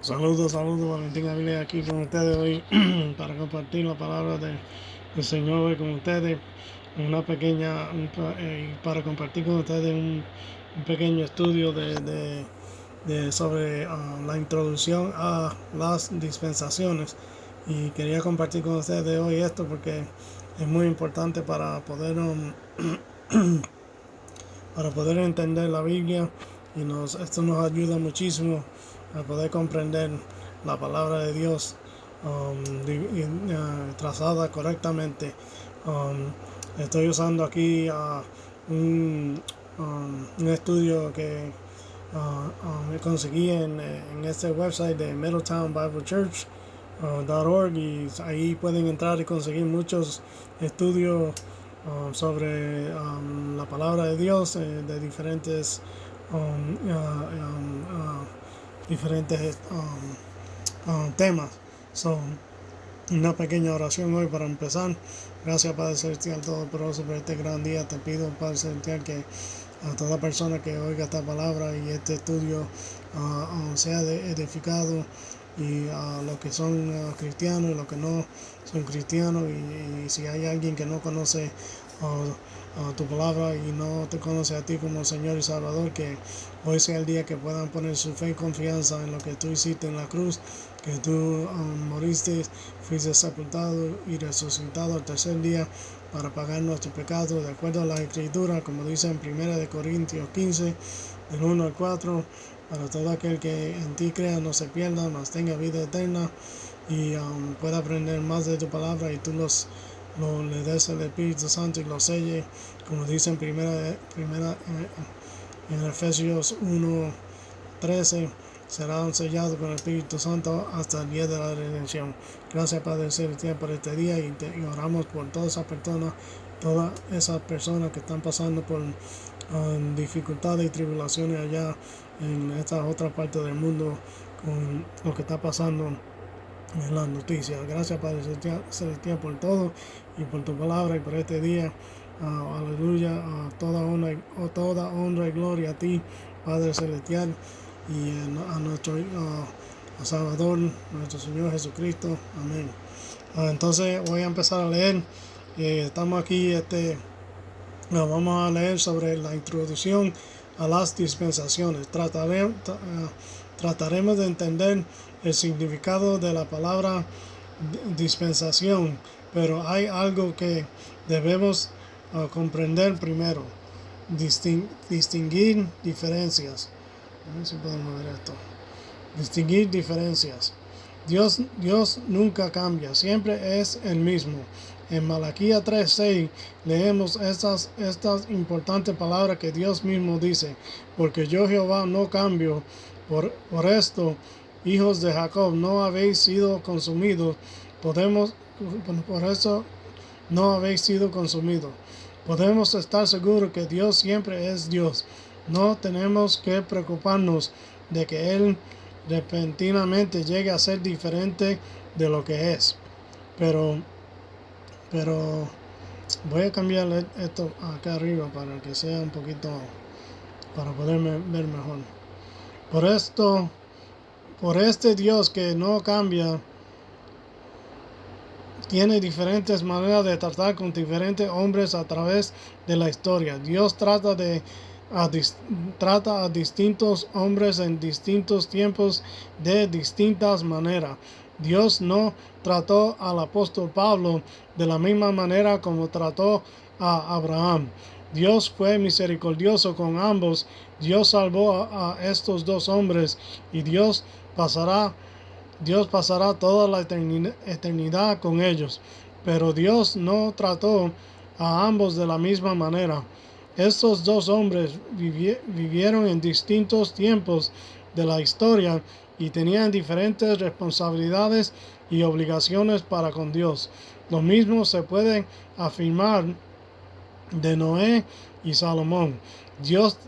Saludos, Valentín Avilés aquí con ustedes hoy para compartir la palabra del Señor hoy con ustedes. Para compartir con ustedes un pequeño estudio sobre la introducción a las dispensaciones. Y quería compartir con ustedes hoy esto porque es muy importante para poder entender la Biblia y esto nos ayuda muchísimo a poder comprender la palabra de Dios trazada correctamente. Estoy usando aquí un estudio que me conseguí en este website de middletownbiblechurch.org y ahí pueden entrar y conseguir muchos estudios sobre la palabra de Dios de diferentes temas. Una pequeña oración hoy para empezar. Gracias, Padre Celestial Todopoderoso, por este gran día. Te pido, Padre Celestial, que a toda persona que oiga esta palabra y este estudio sea edificado, y a los que son cristianos y los que no son cristianos, y si hay alguien que no conoce tu palabra y no te conoce a ti como Señor y Salvador, que hoy sea el día que puedan poner su fe y confianza en lo que tú hiciste en la cruz, que tú moriste, fuiste sepultado y resucitado al tercer día para pagar nuestros pecados, de acuerdo a la Escritura, como dice en 1 Corintios 15, del 1 al 4, para todo aquel que en ti crea no se pierda, mas tenga vida eterna, y pueda aprender más de tu palabra, y tú le des el Espíritu Santo y lo selle, como dice en Efesios 1:13, serán sellados con el Espíritu Santo hasta el día de la redención. Gracias, Padre Celestial, por este día, y oramos por todas esas personas que están pasando por dificultades y tribulaciones allá en esta otra parte del mundo con lo que está pasando en las noticias. Gracias, Padre Celestial, por todo y por tu palabra y por este día. Aleluya. Toda honra y gloria a ti, Padre Celestial, y a nuestro Salvador, nuestro Señor Jesucristo. Amén. Entonces voy a empezar a leer. Estamos aquí, vamos a leer sobre la introducción a las dispensaciones. Trataremos de entender el significado de la palabra dispensación, pero hay algo que debemos comprender primero. Distinguir diferencias. A ver si podemos ver esto. Distinguir diferencias. Dios nunca cambia, siempre es el mismo. En Malaquías 3:6 leemos estas importantes palabras que Dios mismo dice: porque yo, Jehová, no cambio. Por esto, hijos de Jacob, no habéis sido consumidos. Por eso no habéis sido consumidos. Podemos estar seguros que Dios siempre es Dios. No tenemos que preocuparnos de que Él repentinamente llegue a ser diferente de lo que es. Pero voy a cambiar esto acá arriba para que sea un poquito, para poderme ver mejor. Por este Dios que no cambia, tiene diferentes maneras de tratar con diferentes hombres a través de la historia. Dios trata a distintos hombres en distintos tiempos de distintas maneras. Dios no trató al apóstol Pablo de la misma manera como trató a Abraham. Dios fue misericordioso con ambos. Dios salvó a estos dos hombres, y Dios pasará toda la eternidad con ellos. Pero Dios no trató a ambos de la misma manera. Estos dos hombres vivieron en distintos tiempos de la historia y tenían diferentes responsabilidades y obligaciones para con Dios. Lo mismo se puede afirmar de Noé y Salomón. Dios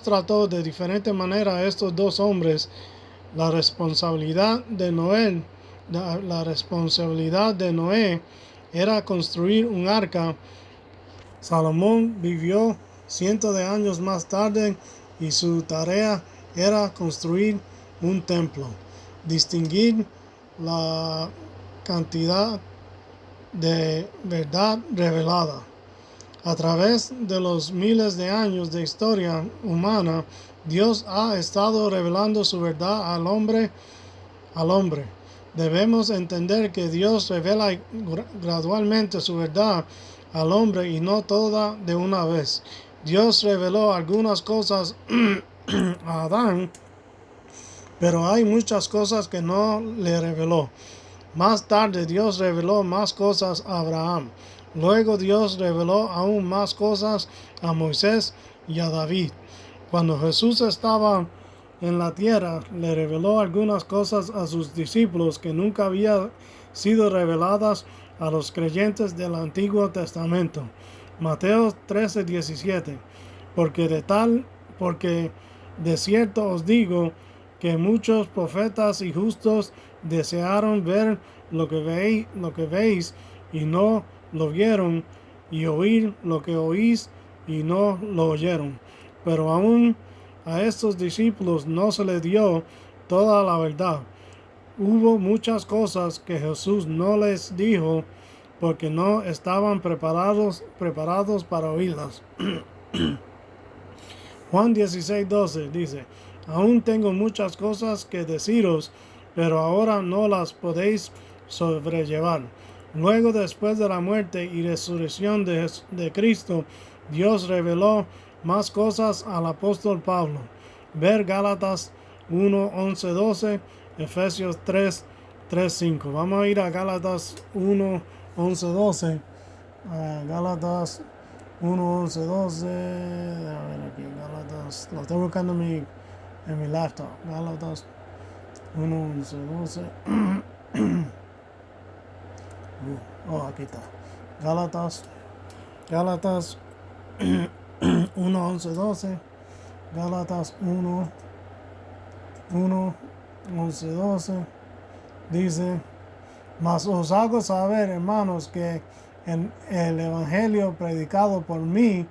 trató de diferente manera a estos dos hombres. La responsabilidad de Noé era construir un arca. Salomón vivió cientos de años más tarde y su tarea era construir un templo. distinguir la cantidad de verdad revelada. A través de los miles de años de historia humana, Dios ha estado revelando su verdad al hombre. Debemos entender que Dios revela gradualmente su verdad al hombre y no toda de una vez. Dios reveló algunas cosas a Adán, pero hay muchas cosas que no le reveló. Más tarde Dios reveló más cosas a Abraham. Luego Dios reveló aún más cosas a Moisés y a David. Cuando Jesús estaba en la tierra, le reveló algunas cosas a sus discípulos que nunca habían sido reveladas a los creyentes del Antiguo Testamento. Mateo 13:17. Porque de cierto os digo que muchos profetas y justos desearon ver lo que veis y no lo vieron, y oír lo que oís y no lo oyeron. Pero aún a estos discípulos no se les dio toda la verdad. Hubo muchas cosas que Jesús no les dijo porque no estaban preparados para oírlas. Juan 16:12 dice: aún tengo muchas cosas que deciros, pero ahora no las podéis sobrellevar. Luego, después de la muerte y resurrección de Cristo, Dios reveló más cosas al apóstol Pablo. Ver Gálatas 1:11-12, Efesios 3:5. Vamos a ir a Gálatas 1:11-12. Gálatas 1:11-12. A ver aquí, Gálatas. Lo estoy buscando en mi laptop. Gálatas 1:11-12. Aquí está. Gálatas 1:11-12. Gálatas 1:11-12. Dice: mas os hago saber, hermanos, que el evangelio predicado por mí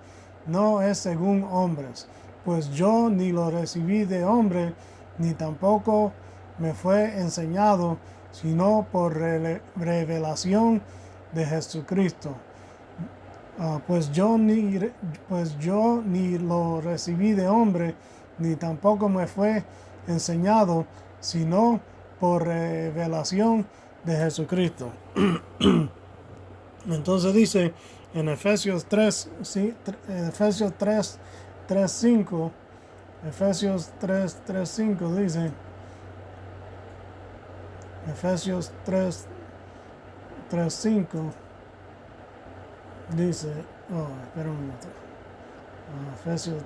no es según hombres, pues yo ni lo recibí de hombre, ni tampoco me fue enseñado, sino por revelación de Jesucristo. Pues yo ni lo recibí de hombre, ni tampoco me fue enseñado, sino por revelación de Jesucristo. Entonces dice en Efesios 3:5, Efesios 3:5 dice, Efesios 3:5 dice, espera un minuto, Efesios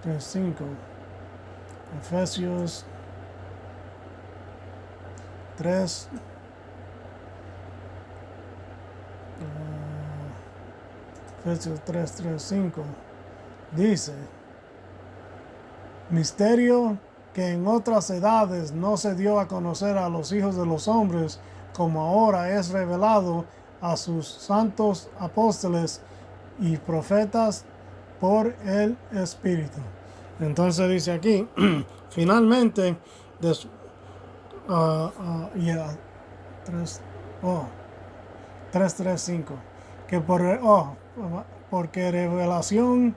3:5, Efesios 3, Efesios 3:5 dice: misterio que en otras edades no se dio a conocer a los hijos de los hombres, como ahora es revelado a sus santos apóstoles y profetas por el Espíritu. Entonces dice aquí, finalmente, 3:5, que porque revelación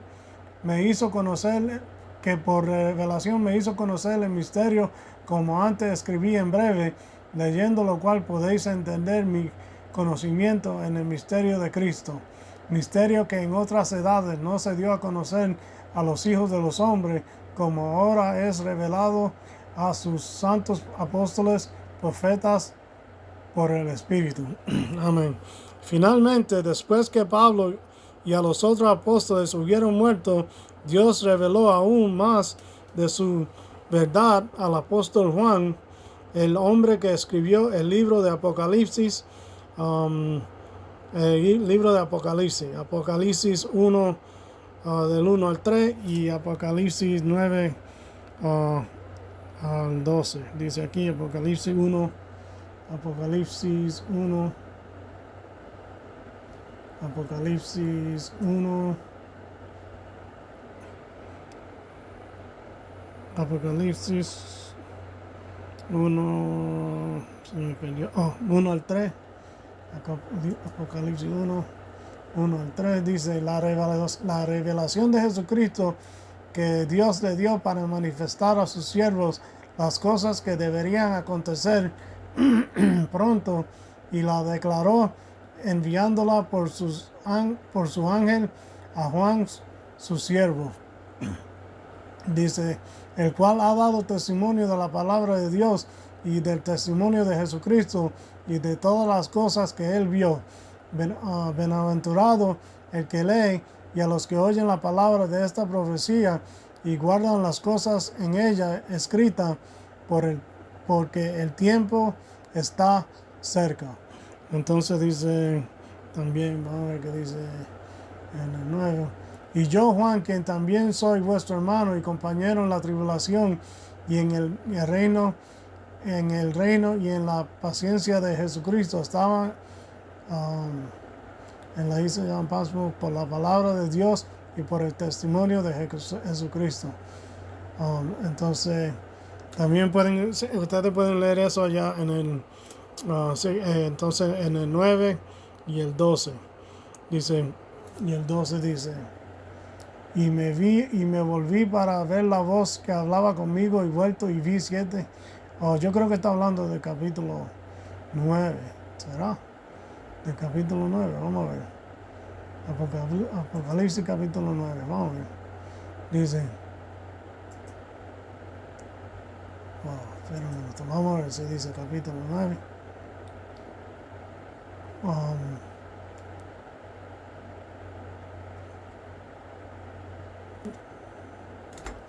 me hizo conocer, que por revelación me hizo conocer el misterio, como antes escribí en breve, leyendo lo cual podéis entender mi conocimiento en el misterio de Cristo, misterio que en otras edades no se dio a conocer a los hijos de los hombres, como ahora es revelado a sus santos apóstoles, profetas, por el Espíritu. Amén. Finalmente, después que Pablo y a los otros apóstoles hubieron muerto, Dios reveló aún más de su verdad al apóstol Juan, el hombre que escribió el libro de Apocalipsis, Apocalipsis 1, del 1 al 3, y Apocalipsis 9 al 12. Dice aquí Apocalipsis 1, Apocalipsis 1, Apocalipsis 1, Apocalipsis 1, se me perdió, 1 al 3, Apocalipsis 1 al 3 dice, la revelación de Jesucristo que Dios le dio para manifestar a sus siervos las cosas que deberían acontecer pronto, y la declaró enviándola por su ángel a Juan, su siervo. Dice, el cual ha dado testimonio de la palabra de Dios y del testimonio de Jesucristo y de todas las cosas que él vio. Bienaventurado el que lee y a los que oyen la palabra de esta profecía y guardan las cosas en ella escritas, porque el tiempo está cerca. Entonces dice también, vamos a ver qué dice en el 9. Y yo, Juan, quien también soy vuestro hermano y compañero en la tribulación y en el reino y en la paciencia de Jesucristo, estaba en la isla de Pasmo por la palabra de Dios y por el testimonio de Jesucristo. Entonces, también ustedes pueden leer eso allá en el, entonces en el 9 y el 12. Dice, y el 12 dice, y me volví para ver la voz que hablaba conmigo, y vuelto y vi 7. Yo creo que está hablando del capítulo 9. ¿Será? Del capítulo 9, vamos a ver. Apocalipsis capítulo 9, vamos a ver. Dice, espera un minuto, vamos a ver si dice capítulo 9.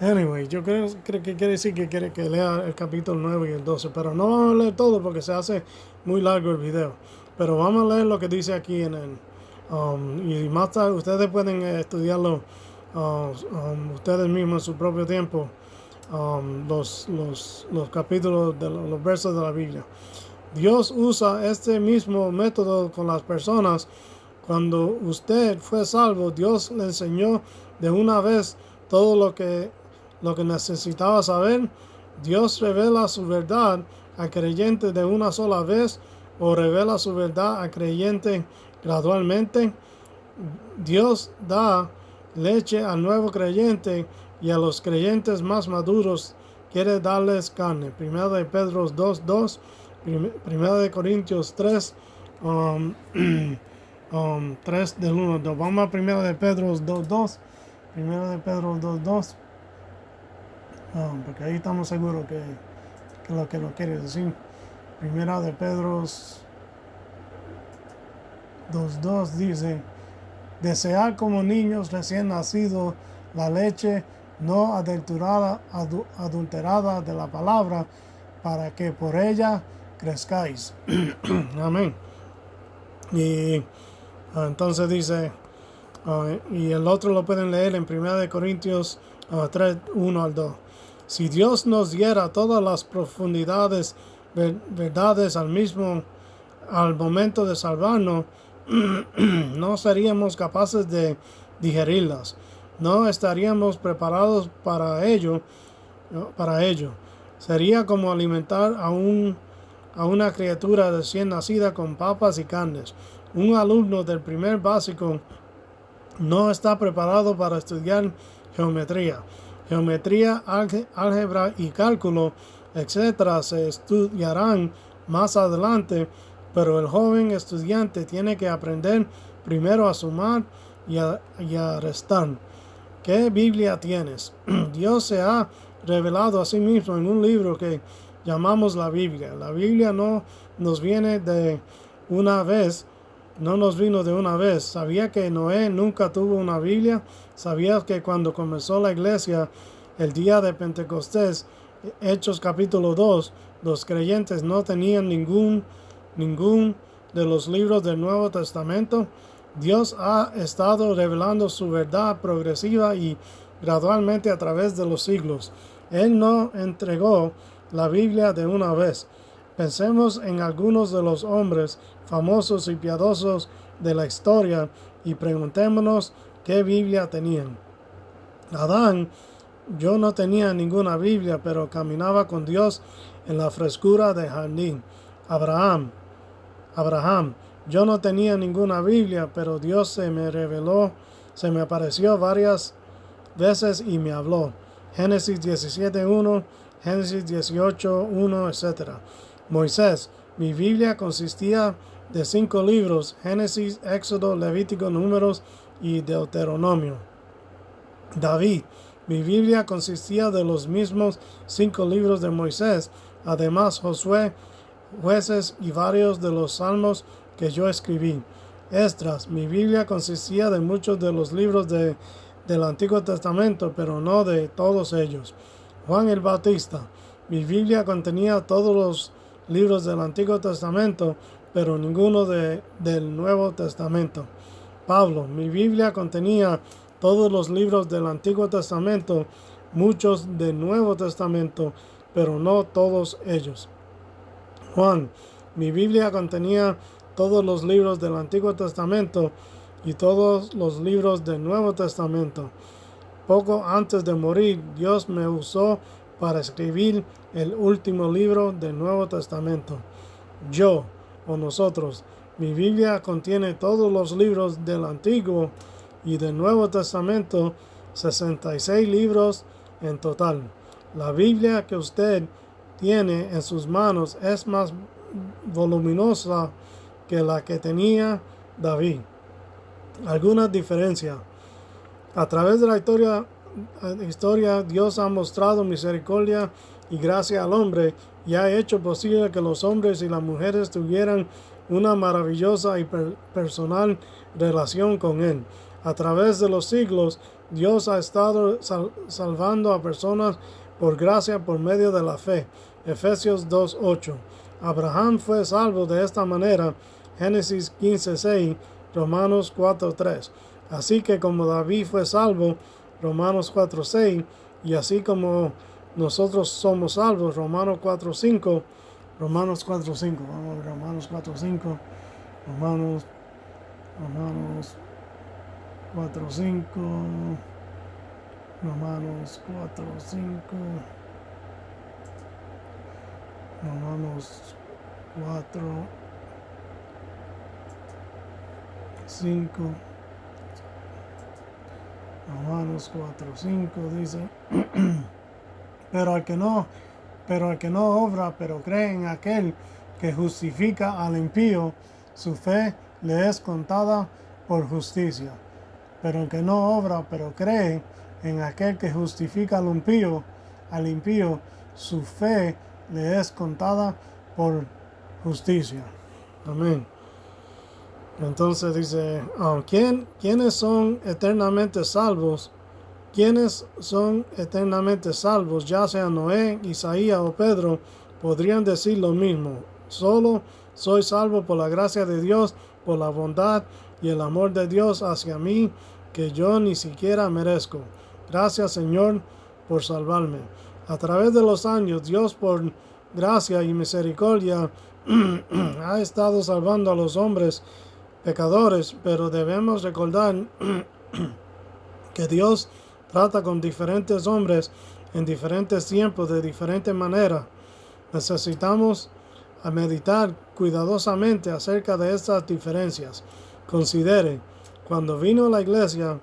Anyway, yo creo que quiere decir que quiere que lea el capítulo 9 y el 12, pero no vamos a leer todo porque se hace muy largo el video. Pero vamos a leer lo que dice aquí en el... y más tarde ustedes pueden estudiarlo ustedes mismos en su propio tiempo, los capítulos, los versos de la Biblia. Dios usa este mismo método con las personas. Cuando usted fue salvo, Dios le enseñó de una vez todo lo que necesitaba saber. Dios revela su verdad al creyente de una sola vez, o revela su verdad al creyente gradualmente. Dios da leche al nuevo creyente, y a los creyentes más maduros quiere darles carne. Primera de Pedro 2:2, Primera de Corintios 3, 3 del 1 al 2. Vamos a Primera de Pedro 2:2. Primera de Pedro 2:2. Porque ahí estamos seguros que lo que nos quiere decir. Primera de Pedro 2:2 dice, desear como niños recién nacidos la leche no adulterada de la palabra, para que por ella crezcáis. Amén. Y entonces dice, y el otro lo pueden leer en 1 Corintios 3, 1 al 2. Si Dios nos diera todas las profundidades, verdades al momento de salvarnos, no seríamos capaces de digerirlas. No estaríamos preparados para ello. Sería como alimentar a una criatura recién nacida con papas y carnes. Un alumno del primer básico no está preparado para estudiar geometría, álgebra y cálculo, etc. se estudiarán más adelante, pero el joven estudiante tiene que aprender primero a sumar y a restar. ¿Qué Biblia tienes? Dios se ha revelado a sí mismo en un libro que llamamos la Biblia. La Biblia no nos viene de una vez. No nos vino de una vez. ¿Sabía que Noé nunca tuvo una Biblia? ¿Sabías que cuando comenzó la iglesia, el día de Pentecostés, Hechos capítulo 2, los creyentes no tenían ningún de los libros del Nuevo Testamento? Dios ha estado revelando su verdad progresiva y gradualmente a través de los siglos. Él no entregó la Biblia de una vez. Pensemos en algunos de los hombres famosos y piadosos de la historia y preguntémonos qué Biblia tenían. Adán, yo no tenía ninguna Biblia, pero caminaba con Dios en la frescura del jardín. Abraham, yo no tenía ninguna Biblia, pero Dios se me reveló, se me apareció varias veces y me habló. Génesis 17:1, Génesis 18:1, etc. Moisés, mi Biblia consistía de 5 libros: Génesis, Éxodo, Levítico, Números y Deuteronomio. David, mi Biblia consistía de los mismos 5 libros de Moisés, además Josué, Jueces y varios de los salmos que yo escribí. Esdras, mi Biblia consistía de muchos de los libros del Antiguo Testamento, pero no de todos ellos. Juan el Bautista, mi Biblia contenía todos los libros del Antiguo Testamento, pero ninguno del Nuevo Testamento. Pablo, mi Biblia contenía todos los libros del Antiguo Testamento, muchos del Nuevo Testamento, pero no todos ellos. Juan, mi Biblia contenía todos los libros del Antiguo Testamento y todos los libros del Nuevo Testamento. Poco antes de morir, Dios me usó para escribir el último libro del Nuevo Testamento. Yo, o nosotros, mi Biblia contiene todos los libros del Antiguo y del Nuevo Testamento, 66 libros en total. La Biblia que usted tiene en sus manos es más voluminosa que la que tenía David. Algunas diferencias. A través de la historia, Dios ha mostrado misericordia y gracia al hombre y ha hecho posible que los hombres y las mujeres tuvieran una maravillosa y personal relación con Él. A través de los siglos, Dios ha estado salvando a personas por gracia por medio de la fe. Efesios 2:8. Abraham fue salvo de esta manera. Génesis 15:6, Romanos 4:3. Así que como David fue salvo, Romanos 4:6, y así como nosotros somos salvos, Romanos 4:5. Romanos 4:5. Vamos a ver, Romanos 4:5. Romanos 4:5. Romanos 4:5. Romanos 4:5. Romanos 4:5 dice: pero al que no obra, pero cree en aquel que justifica al impío, su fe le es contada por justicia. Pero el que no obra, pero cree en aquel que justifica al impío, su fe le es contada por justicia. Amén. Entonces dice, ¿quiénes son eternamente salvos? ¿Quiénes son eternamente salvos? Ya sea Noé, Isaías o Pedro, podrían decir lo mismo. Solo soy salvo por la gracia de Dios, por la bondad y el amor de Dios hacia mí, que yo ni siquiera merezco. Gracias, Señor, por salvarme. A través de los años, Dios, por gracia y misericordia, ha estado salvando a los hombres pecadores, pero debemos recordar que Dios trata con diferentes hombres en diferentes tiempos de diferente manera. Necesitamos meditar cuidadosamente acerca de estas diferencias. Considere, cuando vino a la iglesia,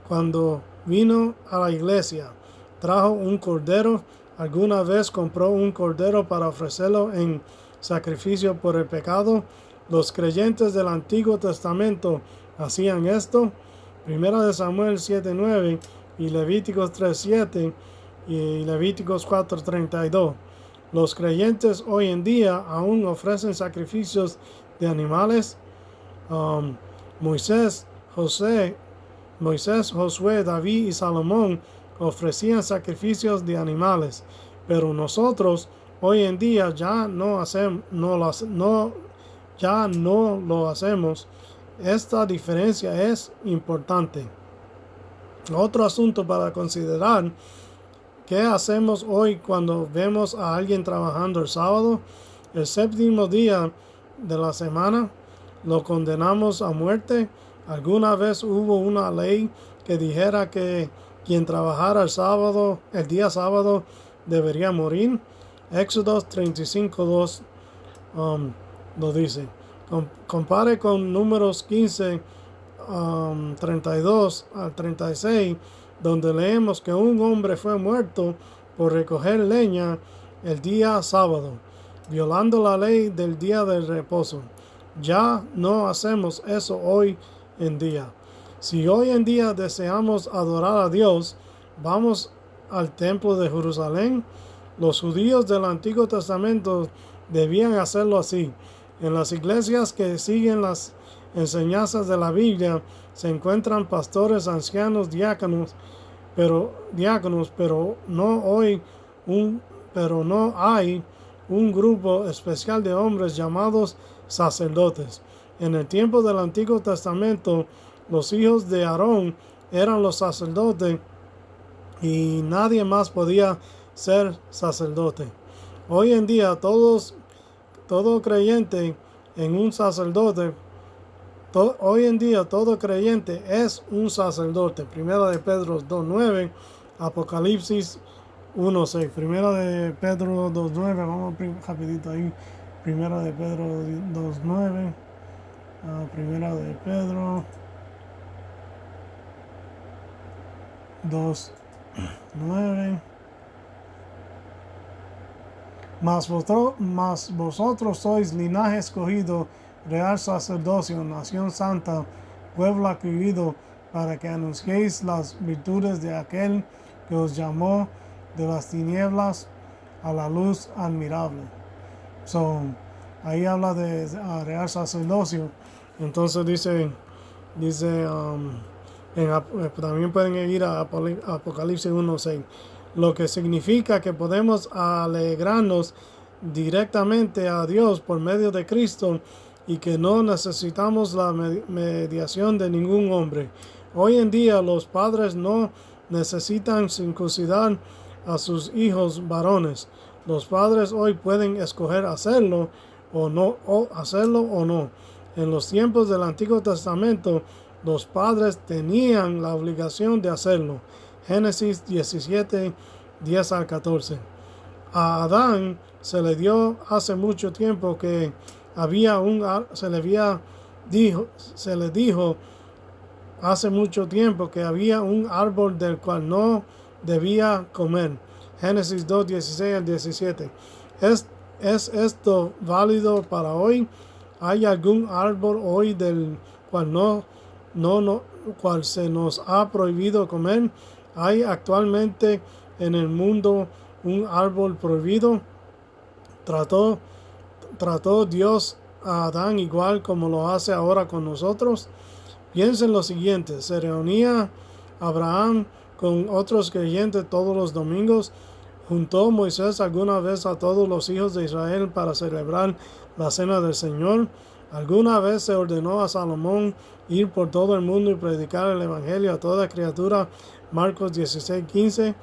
cuando vino a la iglesia, trajo un cordero. ¿Alguna vez compró un cordero para ofrecerlo en sacrificio por el pecado? Los creyentes del Antiguo Testamento hacían esto. Primera de Samuel 7:9 y Levíticos 3:7 y Levíticos 4:32. Los creyentes hoy en día aún ofrecen sacrificios de animales. Moisés, Josué, David y Salomón ofrecían sacrificios de animales, pero nosotros hoy en día ya no lo hacemos. Esta diferencia es importante. Otro asunto para considerar: ¿qué hacemos hoy cuando vemos a alguien trabajando el sábado, el séptimo día de la semana? ¿Lo condenamos a muerte? ¿Alguna vez hubo una ley que dijera que quien trabajara el día sábado, debería morir. Éxodo 35:2 lo dice. Compare con Números 15, 32 al 36, donde leemos que un hombre fue muerto por recoger leña el día sábado, violando la ley del día del reposo. Ya no hacemos eso hoy en día. Si hoy en día deseamos adorar a Dios, vamos al templo de Jerusalén. Los judíos del Antiguo Testamento debían hacerlo así. En las iglesias que siguen las enseñanzas de la Biblia se encuentran pastores, ancianos, diáconos, pero no hay un grupo especial de hombres llamados sacerdotes. En el tiempo del Antiguo Testamento, los hijos de Aarón eran los sacerdotes y nadie más podía ser sacerdote. Hoy en día todo creyente en un sacerdote, hoy en día todo creyente es un sacerdote. Primera de Pedro 2:9, Apocalipsis 1:6. Primera de Pedro 2:9, vamos rapidito ahí. Primera de Pedro 2:9. Primera de Pedro 2:9. Mas vosotros sois linaje escogido, real sacerdocio, nación santa, pueblo adquirido, para que anunciéis las virtudes de aquel que os llamó de las tinieblas a la luz admirable. Ahí habla de real sacerdocio. Entonces dice también pueden ir a Apocalipsis 1:6, lo que significa que podemos alegrarnos directamente a Dios por medio de Cristo y que no necesitamos la mediación de ningún hombre. Hoy en día los padres no necesitan circuncidar a sus hijos varones. Los padres hoy pueden escoger hacerlo o no. En los tiempos del Antiguo Testamento, los padres tenían la obligación de hacerlo. Génesis 17, 10 al 14. A Adán se le dio hace mucho tiempo que se le dijo hace mucho tiempo que había un árbol del cual no debía comer. Génesis 2, 16 al 17. ¿Es esto válido para hoy? ¿Hay algún árbol hoy del cual cual se nos ha prohibido comer? ¿Hay actualmente en el mundo un árbol prohibido? ¿Trató Dios a Adán igual como lo hace ahora con nosotros? Piensen lo siguiente: ¿se reunía Abraham con otros creyentes todos los domingos? ¿Juntó Moisés alguna vez a todos los hijos de Israel para celebrar la cena del Señor? ¿Alguna vez se ordenó a Salomón ir por todo el mundo y predicar el evangelio a toda criatura? Marcos 16:15.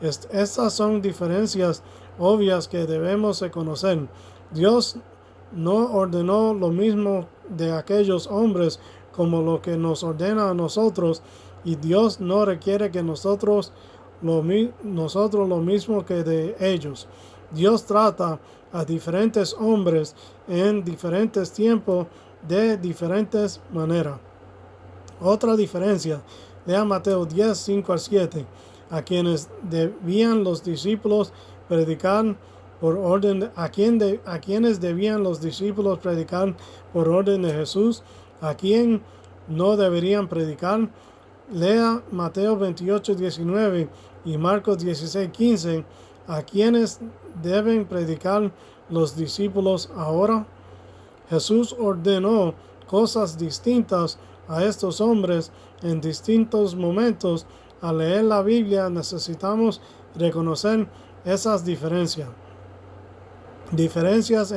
Estas son diferencias obvias que debemos de conocer. Dios no ordenó lo mismo de aquellos hombres como lo que nos ordena a nosotros, y Dios no requiere que nosotros lo mismo que de ellos. Dios trata a diferentes hombres en diferentes tiempos de diferentes maneras. Otra diferencia, lea Mateo 10, 5 al 7. A quienes debían los discípulos predicar por orden, a quienes debían los discípulos predicar por orden de Jesús, a quien no deberían predicar. Lea Mateo 28, 19 y Marcos 16, 15. ¿A quienes deben predicar los discípulos ahora? Jesús ordenó cosas distintas a estos hombres en distintos momentos. Al leer la Biblia necesitamos reconocer esas diferencias. Diferencias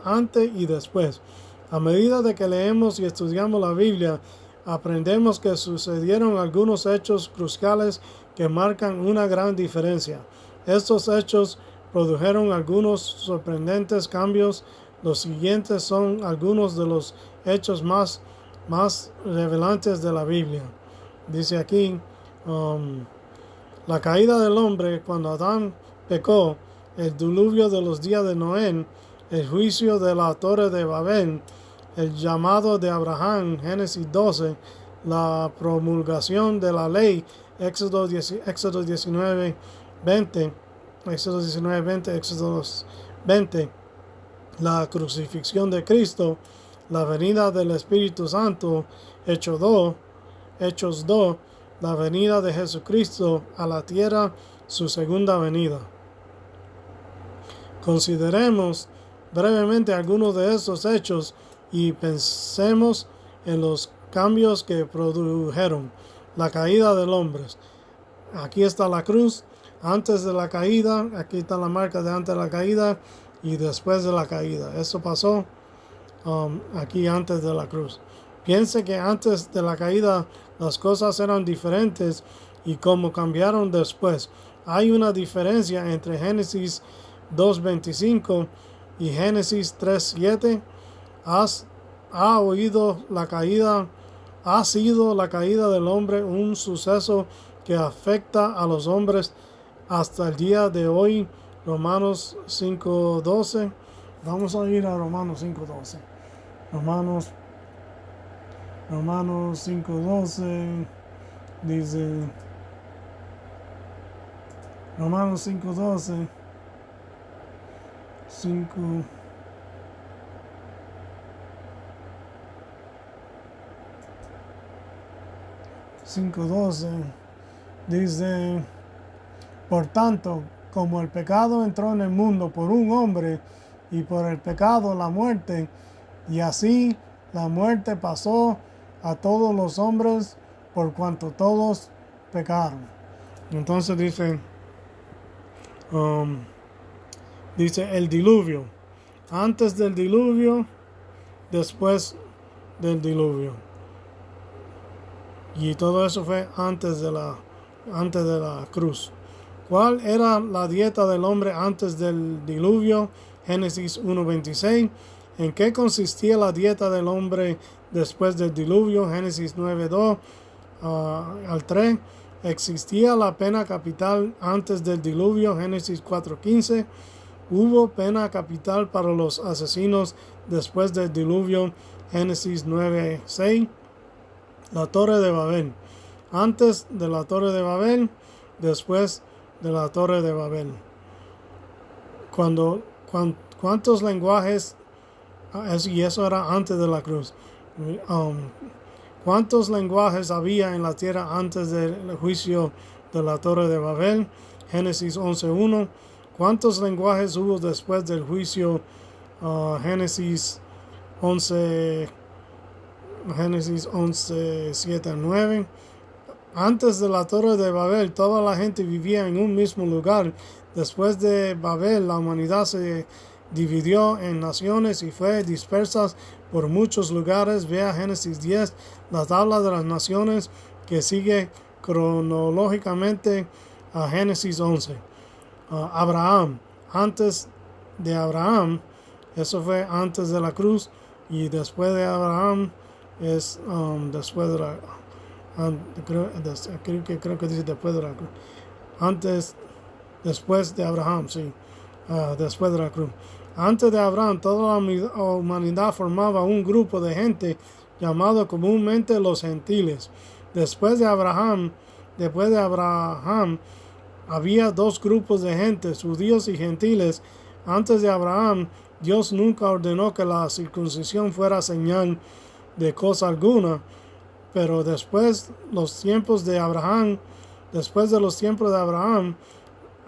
antes y después. A medida de que leemos y estudiamos la Biblia, aprendemos que sucedieron algunos hechos cruciales que marcan una gran diferencia. Estos hechos produjeron algunos sorprendentes cambios. Los siguientes son algunos de los hechos más revelantes de la Biblia. Dice aquí, la caída del hombre cuando Adán pecó, el diluvio de los días de Noé, el juicio de la torre de Babel, el llamado de Abraham, Génesis 12, la promulgación de la ley, Éxodo 19, 20, Éxodo 19, 20, Éxodo 20, la crucifixión de Cristo, la venida del Espíritu Santo, Hechos 2, la venida de Jesucristo a la tierra, su segunda venida. Consideremos brevemente algunos de estos hechos y pensemos en los cambios que produjeron la caída del hombre. Aquí está la cruz antes de la caída, aquí está la marca de antes de la caída y después de la caída. Eso pasó aquí antes de la cruz. Piense que antes de la caída las cosas eran diferentes y cómo cambiaron después. Hay una diferencia entre Génesis 2:25 y Génesis 3:7. Ha sido la caída del hombre un suceso que afecta a los hombres hasta el día de hoy. Romanos 5:12. Vamos a ir a Romanos 5:12. Romanos 5:12 dice, Romanos 5:12, 5:12 dice, por tanto, como el pecado entró en el mundo por un hombre, y por el pecado la muerte, y así la muerte pasó a todos los hombres por cuanto todos pecaron. Entonces dice el diluvio, antes del diluvio, después del diluvio. Y todo eso fue antes de la cruz. ¿Cuál era la dieta del hombre antes del diluvio? Génesis 1:26. ¿En qué consistía la dieta del hombre después del diluvio? Génesis 9:2 al 3. ¿Existía la pena capital antes del diluvio? Génesis 4:15. ¿Hubo pena capital para los asesinos después del diluvio? Génesis 9:6. La Torre de Babel. Antes de la Torre de Babel, después de la Torre de Babel. ¿Cuántos lenguajes? Y eso era antes de la cruz. ¿Cuántos lenguajes había en la tierra antes del juicio de la Torre de Babel? Génesis 11:1. ¿Cuántos lenguajes hubo después del juicio? Génesis 11:7-9. Antes de la Torre de Babel, toda la gente vivía en un mismo lugar. Después de Babel, la humanidad se dividió en naciones y fue dispersa por muchos lugares. Vea Génesis 10, la tabla de las naciones que sigue cronológicamente a Génesis 11. Abraham, antes de Abraham, eso fue antes de la cruz, y después de Abraham es después de la creo que dice después de la cruz. Después de Abraham, sí, después de la cruz. Antes de Abraham, toda la humanidad formaba un grupo de gente llamado comúnmente los gentiles. Después de Abraham, había dos grupos de gentes, judíos y gentiles. Antes de Abraham, Dios nunca ordenó que la circuncisión fuera señal de cosa alguna, pero después de los tiempos de Abraham,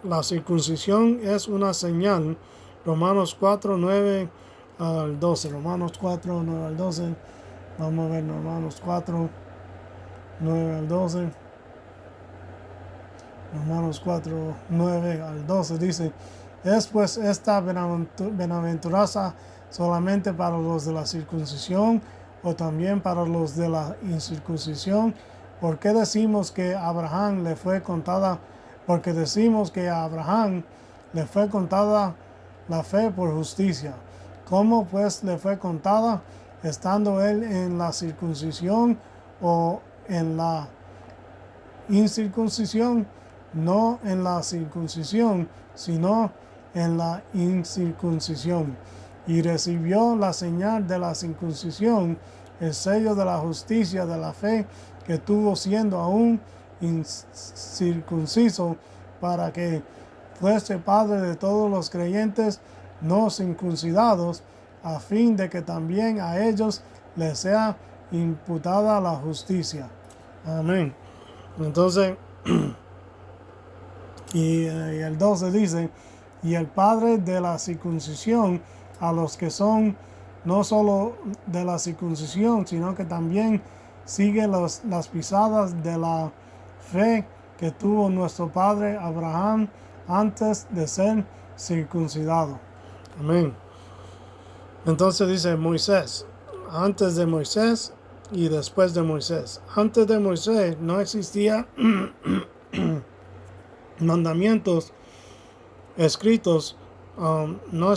la circuncisión es una señal. Romanos 4:9 al 12. Romanos 4:9 al 12. Vamos a ver Romanos 4:9 al 12. Romanos 4:9 al 12 dice: ¿Es pues esta bienaventuranza solamente para los de la circuncisión o también para los de la incircuncisión? ¿Por qué decimos que a Abraham le fue contada? Porque decimos que a Abraham le fue contada la fe por justicia. ¿Cómo pues le fue contada? ¿Estando él en la circuncisión o en la incircuncisión, no en la circuncisión, sino en la incircuncisión. Y recibió la señal de la circuncisión, el sello de la justicia de la fe que tuvo siendo aún incircunciso, para que fuese padre de todos los creyentes no circuncidados, a fin de que también a ellos les sea imputada la justicia. Amén. Entonces, y el 12 dice, y el padre de la circuncisión a los que son no solo de la circuncisión, sino que también sigue las pisadas de la fe que tuvo nuestro padre Abraham antes de ser circuncidado. Amén. Entonces dice Moisés, antes de Moisés y después de Moisés. Antes de Moisés no existía mandamientos escritos, no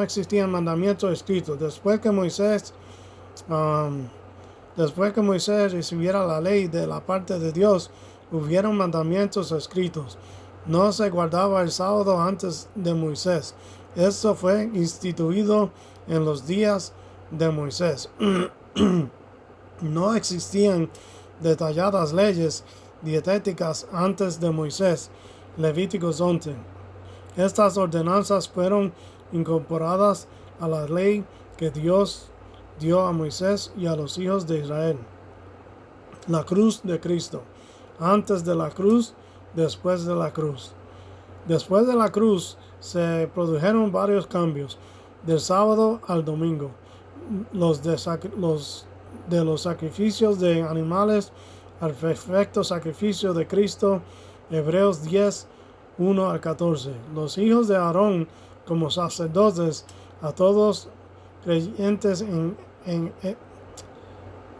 existían mandamientos escritos. Después que Moisés recibiera la ley de la parte de Dios, hubieron mandamientos escritos. No se guardaba el sábado antes de Moisés. Esto fue instituido en los días de Moisés. No existían detalladas leyes dietéticas antes de Moisés. Levíticos 11. Estas ordenanzas fueron incorporadas a la ley que Dios dio a Moisés y a los hijos de Israel. La cruz de Cristo. Antes de la cruz, después de la cruz. Después de la cruz se produjeron varios cambios, del sábado al domingo. Los de los sacrificios de animales al perfecto sacrificio de Cristo. Hebreos 10, 1 al 14. Los hijos de Aarón como sacerdotes a todos creyentes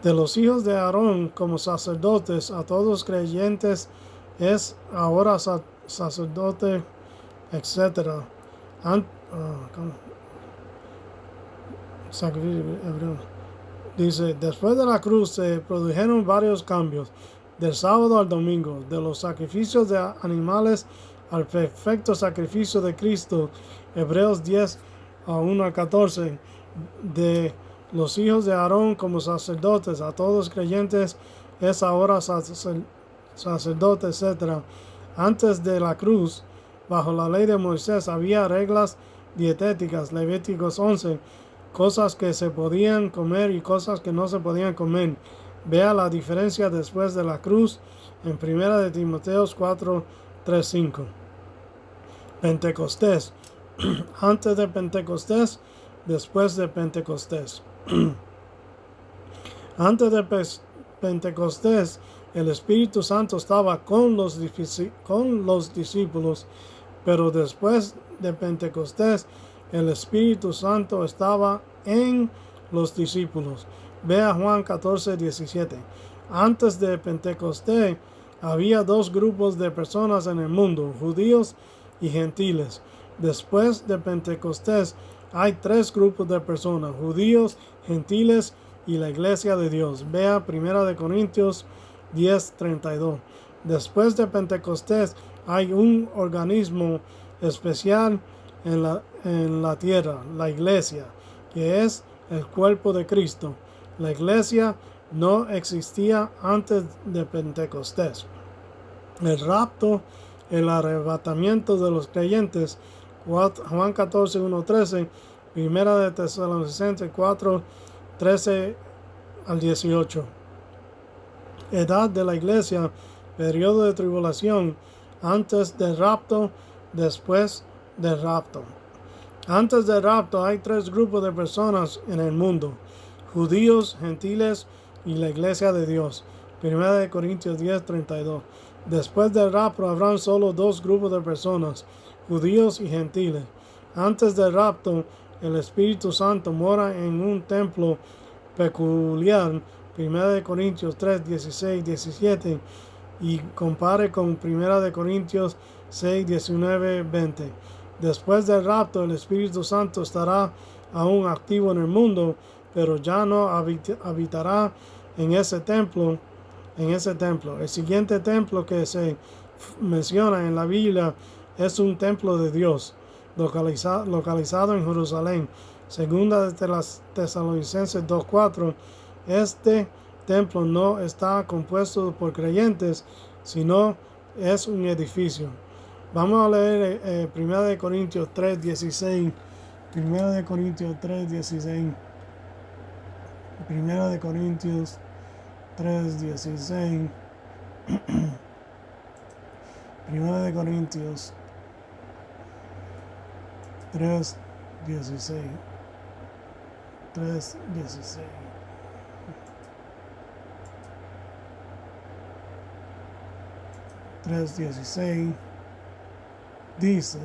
de los hijos de Aarón como sacerdotes a todos creyentes es ahora sacerdote, etc. Dice, después de la cruz se produjeron varios cambios, del sábado al domingo, de los sacrificios de animales al perfecto sacrificio de Cristo. Hebreos 10, 1 al 14. De los hijos de Aarón como sacerdotes a todos creyentes es ahora sacerdote, etc. Antes de la cruz, bajo la ley de Moisés, había reglas dietéticas. Levíticos 11, cosas que se podían comer y cosas que no se podían comer. Vea la diferencia después de la cruz en 1 de Timoteo 4, 3, 5. Pentecostés. Antes de Pentecostés, después de Pentecostés. Antes de Pentecostés, el Espíritu Santo estaba con los discípulos, pero después de Pentecostés, el Espíritu Santo estaba en los discípulos. Vea Juan 14, 17. Antes de Pentecostés, había dos grupos de personas en el mundo, judíos y gentiles. Después de Pentecostés, hay tres grupos de personas, judíos, gentiles y la iglesia de Dios. Vea 1 Corintios 10, 32. Después de Pentecostés, hay un organismo especial en la tierra, la iglesia, que es el cuerpo de Cristo. La iglesia no existía antes de Pentecostés. El rapto, el arrebatamiento de los creyentes, Juan 14, 1, 13, 1 de Tesalonicenses 4, 13 al 18. Edad de la iglesia, periodo de tribulación, antes del rapto, después del rapto. Antes del rapto hay tres grupos de personas en el mundo: judíos, gentiles y la iglesia de Dios. 1 Corintios 10, 32. Después del rapto habrán solo dos grupos de personas, judíos y gentiles. Antes del rapto, el Espíritu Santo mora en un templo peculiar. 1 Corintios 3, 16, 17. Y compare con 1 Corintios 6, 19, 20. Después del rapto, el Espíritu Santo estará aún activo en el mundo, pero ya no habitará en ese templo en ese templo. El siguiente templo que se menciona en la Biblia es un templo de Dios, localizado en Jerusalén. Segunda de las Tesalonicenses 2:4. Este templo no está compuesto por creyentes, sino es un edificio. Vamos a leer 1 Corintios 3:16. 1 Corintios 3:16. 1 Corintios 3:16. 1 Corintios 3:16. 3:16. 3:16 dice: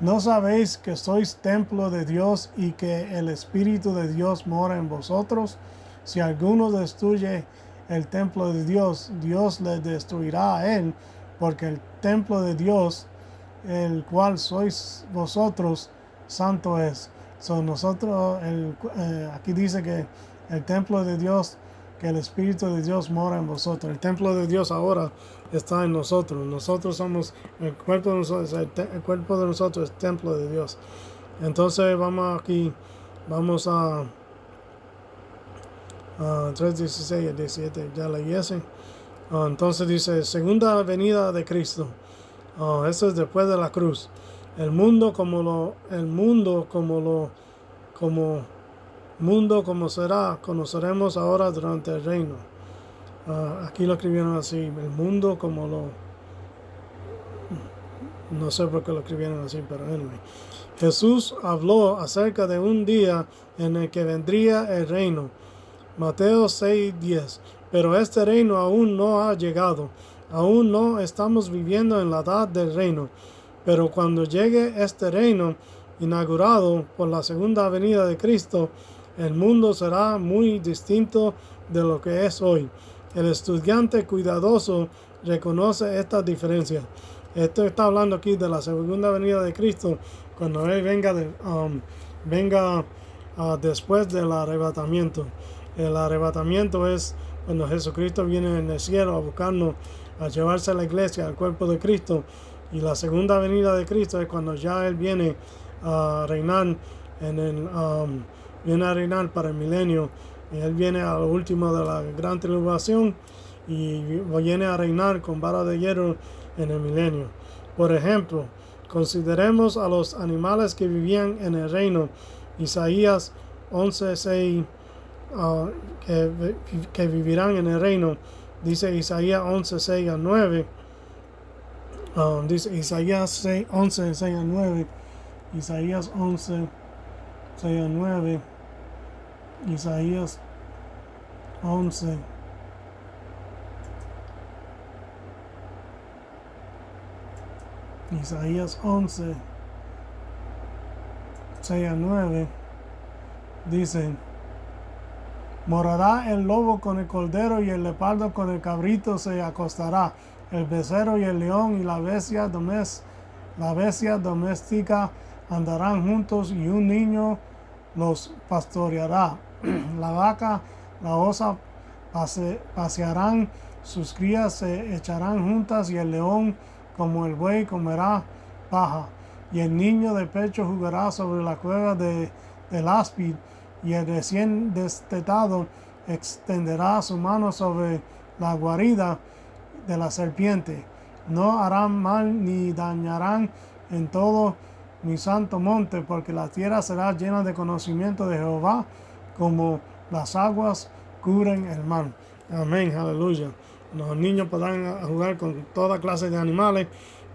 ¿no sabéis que sois templo de Dios y que el Espíritu de Dios mora en vosotros? Si alguno destruye el templo de Dios, Dios le destruirá a él, porque el templo de Dios, el cual sois vosotros, santo es. Nosotros, aquí dice que el templo de Dios, que el Espíritu de Dios mora en vosotros. El templo de Dios ahora está en nosotros. Nosotros somos el cuerpo de nosotros. El cuerpo de nosotros es templo de Dios. Entonces vamos a 3:16 y 17, ya leyese. Entonces dice: segunda venida de Cristo. Eso es después de la cruz. El mundo como será, conoceremos ahora durante el reino. Aquí lo escribieron así: el mundo no sé por qué lo escribieron así, pero anyway. Jesús habló acerca de un día en el que vendría el reino. Mateo 6:10. Pero este reino aún no ha llegado. Aún no estamos viviendo en la edad del reino. Pero cuando llegue este reino, inaugurado por la segunda venida de Cristo, el mundo será muy distinto de lo que es hoy. El estudiante cuidadoso reconoce estas diferencias. Esto está hablando aquí de la segunda venida de Cristo, cuando Él venga después del arrebatamiento. El arrebatamiento es cuando Jesucristo viene en el cielo a buscarnos, a llevarse a la iglesia, al cuerpo de Cristo. Y la segunda venida de Cristo es cuando ya Él viene a reinar viene a reinar para el milenio. Y Él viene a lo último de la gran tribulación y viene a reinar con vara de hierro en el milenio. Por ejemplo, consideremos a los animales que vivían en el reino. Isaías 11:6, que vivirán en el reino. Dice Isaías 11:6-9. Dice Isaías 11:6-9. Isaías 11:6-9. Isaías 11. Isaías 11:6-9 dice: morará el lobo con el cordero y el leopardo con el cabrito se acostará. El becerro y el león y la bestia doméstica andarán juntos y un niño los pastoreará. La vaca, la osa pasearán, sus crías se echarán juntas y el león como el buey comerá paja. Y el niño de pecho jugará sobre la cueva del áspid y el recién destetado extenderá su mano sobre la guarida de la serpiente. No harán mal ni dañarán en todo mi santo monte, porque la tierra será llena de conocimiento de Jehová, como las aguas cubren el mar. Amén, aleluya. Los niños podrán jugar con toda clase de animales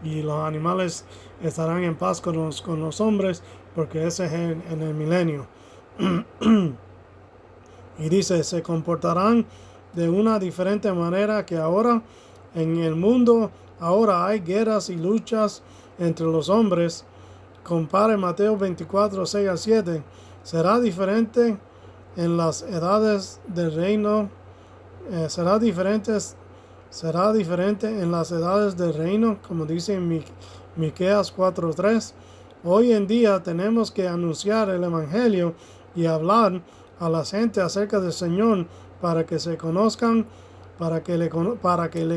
y los animales estarán en paz con los hombres, porque ese es en el milenio. Y dice: se comportarán de una diferente manera que ahora. En el mundo ahora hay guerras y luchas entre los hombres. Compare Mateo 24:6-7. Será diferente en las edades del reino. Será diferente en las edades del reino, como dice en Miqueas 4:3. Hoy en día tenemos que anunciar el evangelio y hablar a la gente acerca del Señor para que se conozcan para que le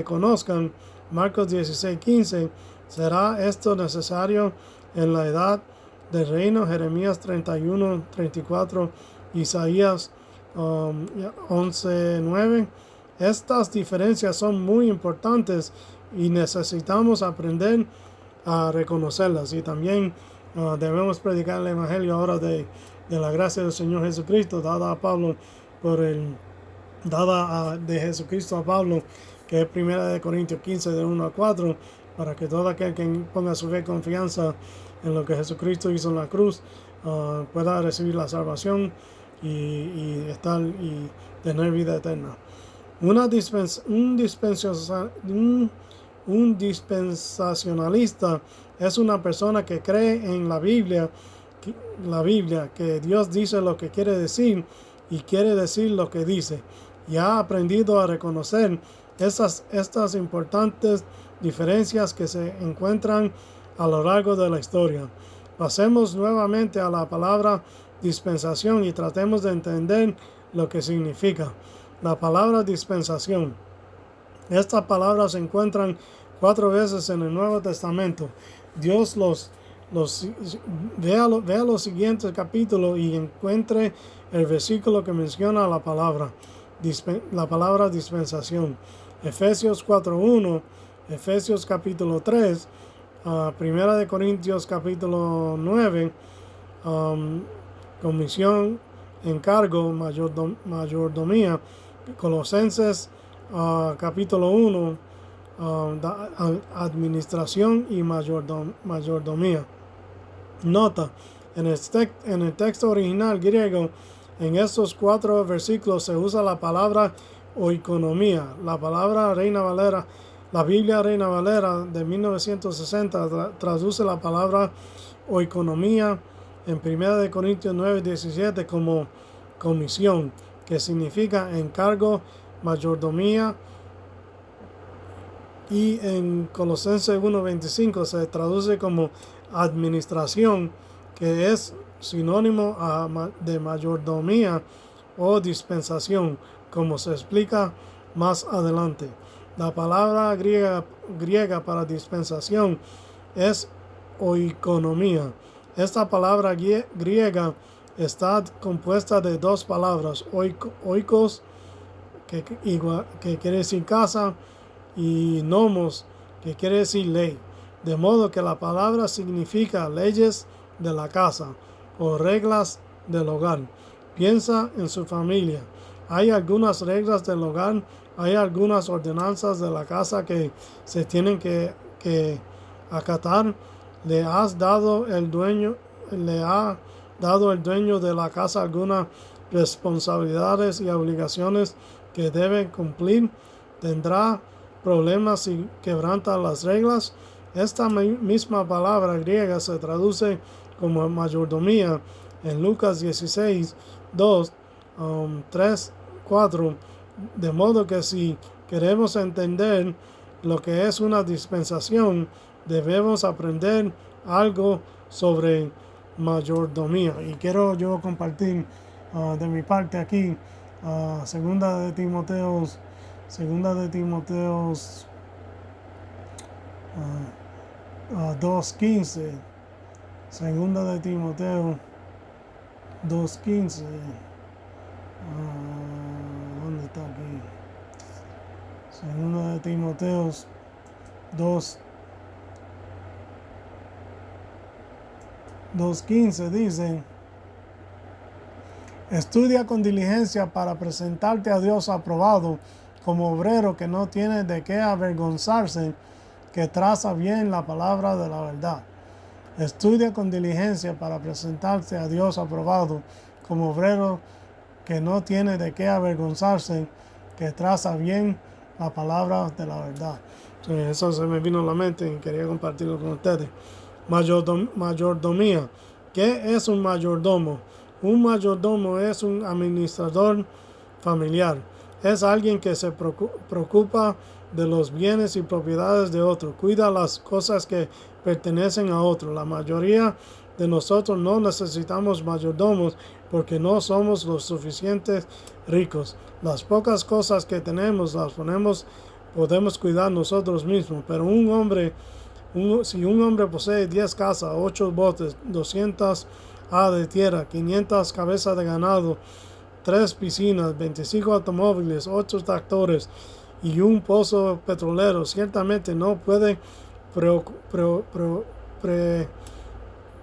conozcan. Marcos 16:15. ¿Será esto necesario en la edad del reino? Jeremías 31:34, Isaías 11:9. Estas diferencias son muy importantes y necesitamos aprender a reconocerlas. Y también debemos predicar el evangelio ahora de la gracia del Señor Jesucristo, dada a Pablo de Jesucristo a Pablo, que es 1 Corintios 15, de 1 a 4, para que todo aquel que ponga su fe y confianza en lo que Jesucristo hizo en la cruz pueda recibir la salvación y tener vida eterna. Un dispensacionalista es una persona que cree en la Biblia, que Dios dice lo que quiere decir y quiere decir lo que dice, y ha aprendido a reconocer estas importantes diferencias que se encuentran a lo largo de la historia. Pasemos nuevamente a la palabra dispensación y tratemos de entender lo que significa. La palabra dispensación. Estas palabras se encuentran 4 veces en el Nuevo Testamento. Dios vea los siguientes capítulos y encuentre el versículo que menciona la palabra dispensación. Efesios 4:1, Efesios capítulo 3, 1 de Corintios capítulo 9, comisión, encargo, mayordomía. Colosenses capítulo 1, administración y mayordomía. Nota, en el texto original griego, en estos 4 versículos se usa la palabra oikonomía. La palabra la Biblia Reina Valera de 1960 traduce la palabra oikonomía en 1 Corintios 9:17 como comisión, que significa encargo, mayordomía, y en Colosenses 1:25 se traduce como administración, que es sinónimo de mayordomía o dispensación, como se explica más adelante. La palabra griega para dispensación es oikonomía. Esta palabra griega está compuesta de 2 palabras, oikos, que quiere decir casa, y nomos, que quiere decir ley. De modo que la palabra significa leyes de la casa o reglas del hogar. Piensa en su familia. Hay algunas reglas del hogar, hay algunas ordenanzas de la casa que se tienen que acatar. Le ha dado el dueño de la casa algunas responsabilidades y obligaciones que debe cumplir. Tendrá problemas si quebranta las reglas. Esta misma palabra griega se traduce como mayordomía en Lucas 16:2, 3, 4. De modo que si queremos entender lo que es una dispensación, debemos aprender algo sobre mayordomía. Y quiero yo compartir de mi parte aquí segunda de Timoteos 2:15. Segunda de Timoteo 2:15. ¿Dónde está aquí? Segunda de Timoteo 2:15 dice: estudia con diligencia para presentarte a Dios aprobado, como obrero que no tiene de qué avergonzarse, que traza bien la palabra de la verdad. Estudia con diligencia para presentarte a Dios aprobado, como obrero que no tiene de qué avergonzarse, que traza bien la palabra de la verdad. Eso se me vino a la mente y quería compartirlo con ustedes. Mayordomía. ¿Qué es un mayordomo? Un mayordomo es un administrador familiar. Es alguien que se preocupa de los bienes y propiedades de otro. Cuida las cosas que pertenecen a otro. La mayoría de nosotros no necesitamos mayordomos porque no somos lo suficientes ricos. Las pocas cosas que tenemos podemos cuidar nosotros mismos, pero si un hombre posee 10 casas, 8 botes, 200 de tierra, 500 cabezas de ganado, 3 piscinas, 25 automóviles, 8 tractores y un pozo petrolero, ciertamente no puede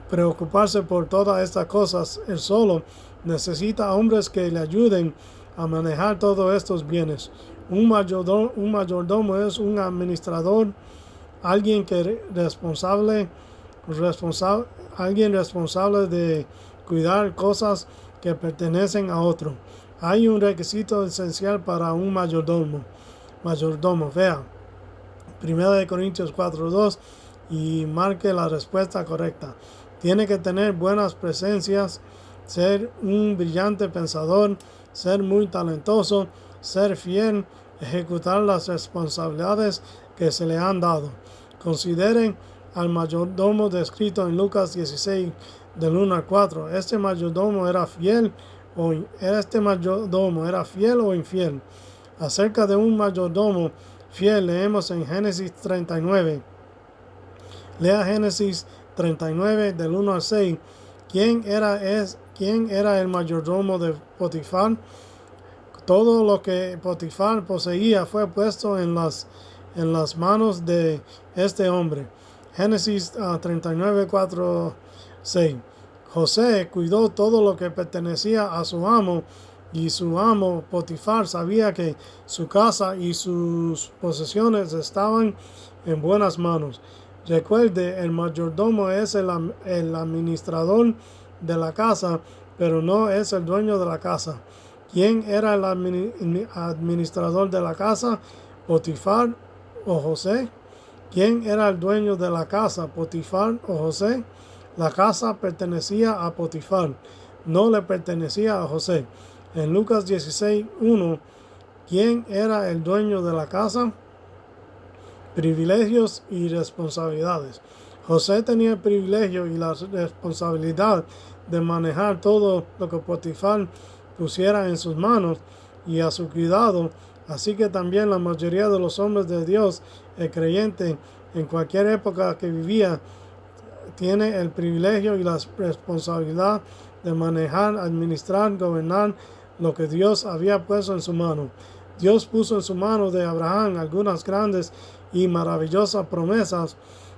preocuparse por todas estas cosas. Él solo necesita hombres que le ayuden a manejar todos estos bienes. Un mayordomo es un administrador, alguien responsable de cuidar cosas que pertenecen a otro. Hay un requisito esencial para un mayordomo. Vea 1 Corintios 4:2 y marque la respuesta correcta. Tiene que tener buenas presencias, ser un brillante pensador, ser muy talentoso, ser fiel, ejecutar las responsabilidades que se le han dado. Consideren al mayordomo descrito en Lucas 16, del 1 al 4. ¿Este mayordomo era fiel o infiel? Acerca de un mayordomo fiel leemos en Génesis 39. Lea Génesis 39 del 1 al 6. ¿Quién era el mayordomo de Potifar? Todo lo que Potifar poseía fue puesto en las manos de este hombre. Génesis 39, 4, 6. José cuidó todo lo que pertenecía a su amo, y su amo Potifar sabía que su casa y sus posesiones estaban en buenas manos. Recuerde, el mayordomo es el administrador de la casa, pero no es el dueño de la casa. ¿Quién era el administrador de la casa? ¿Potifar o José? ¿Quién era el dueño de la casa? ¿Potifar o José? La casa pertenecía a Potifar, no le pertenecía a José. En Lucas 16:1, ¿quién era el dueño de la casa? Privilegios y responsabilidades. José tenía el privilegio y la responsabilidad de manejar todo lo que Potifar pusiera en sus manos y a su cuidado. Así que también la mayoría de los hombres de Dios, el creyente, en cualquier época que vivía, tiene el privilegio y la responsabilidad de manejar, administrar, gobernar lo que Dios había puesto en su mano. Dios puso en su mano de Abraham algunas grandes y maravillosas promesas.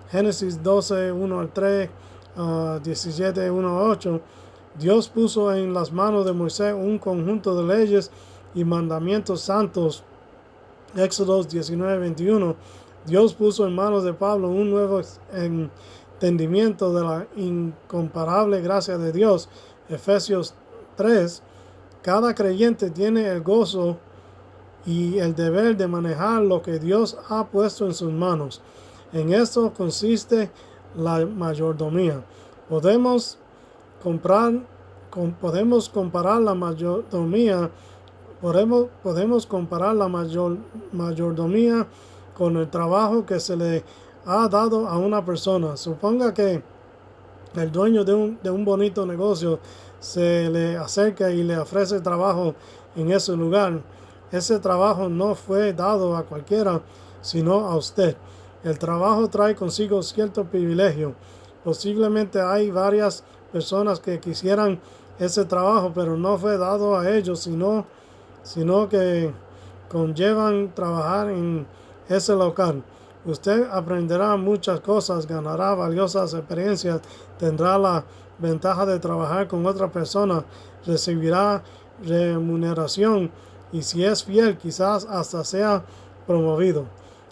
Génesis 12, 1 al 3, 17, 1 a 8. Dios puso en las manos de Moisés un conjunto de leyes y mandamientos santos. Éxodo 19, 21. Dios puso en manos de Pablo un nuevo entendimiento de la incomparable gracia de Dios. Efesios 3. Cada creyente tiene el gozo y el deber de manejar lo que Dios ha puesto en sus manos. En esto consiste la mayordomía. Podemos comparar la mayordomía con el trabajo que se le ha dado a una persona. Suponga que el dueño de un bonito negocio se le acerca y le ofrece trabajo en ese lugar. Ese trabajo no fue dado a cualquiera, sino a usted. El trabajo trae consigo cierto privilegio. Posiblemente hay varias personas que quisieran ese trabajo, pero no fue dado a ellos, sino que conllevan trabajar en ese local. Usted aprenderá muchas cosas, ganará valiosas experiencias, tendrá la ventaja de trabajar con otra persona, recibirá remuneración y si es fiel, quizás hasta sea promovido.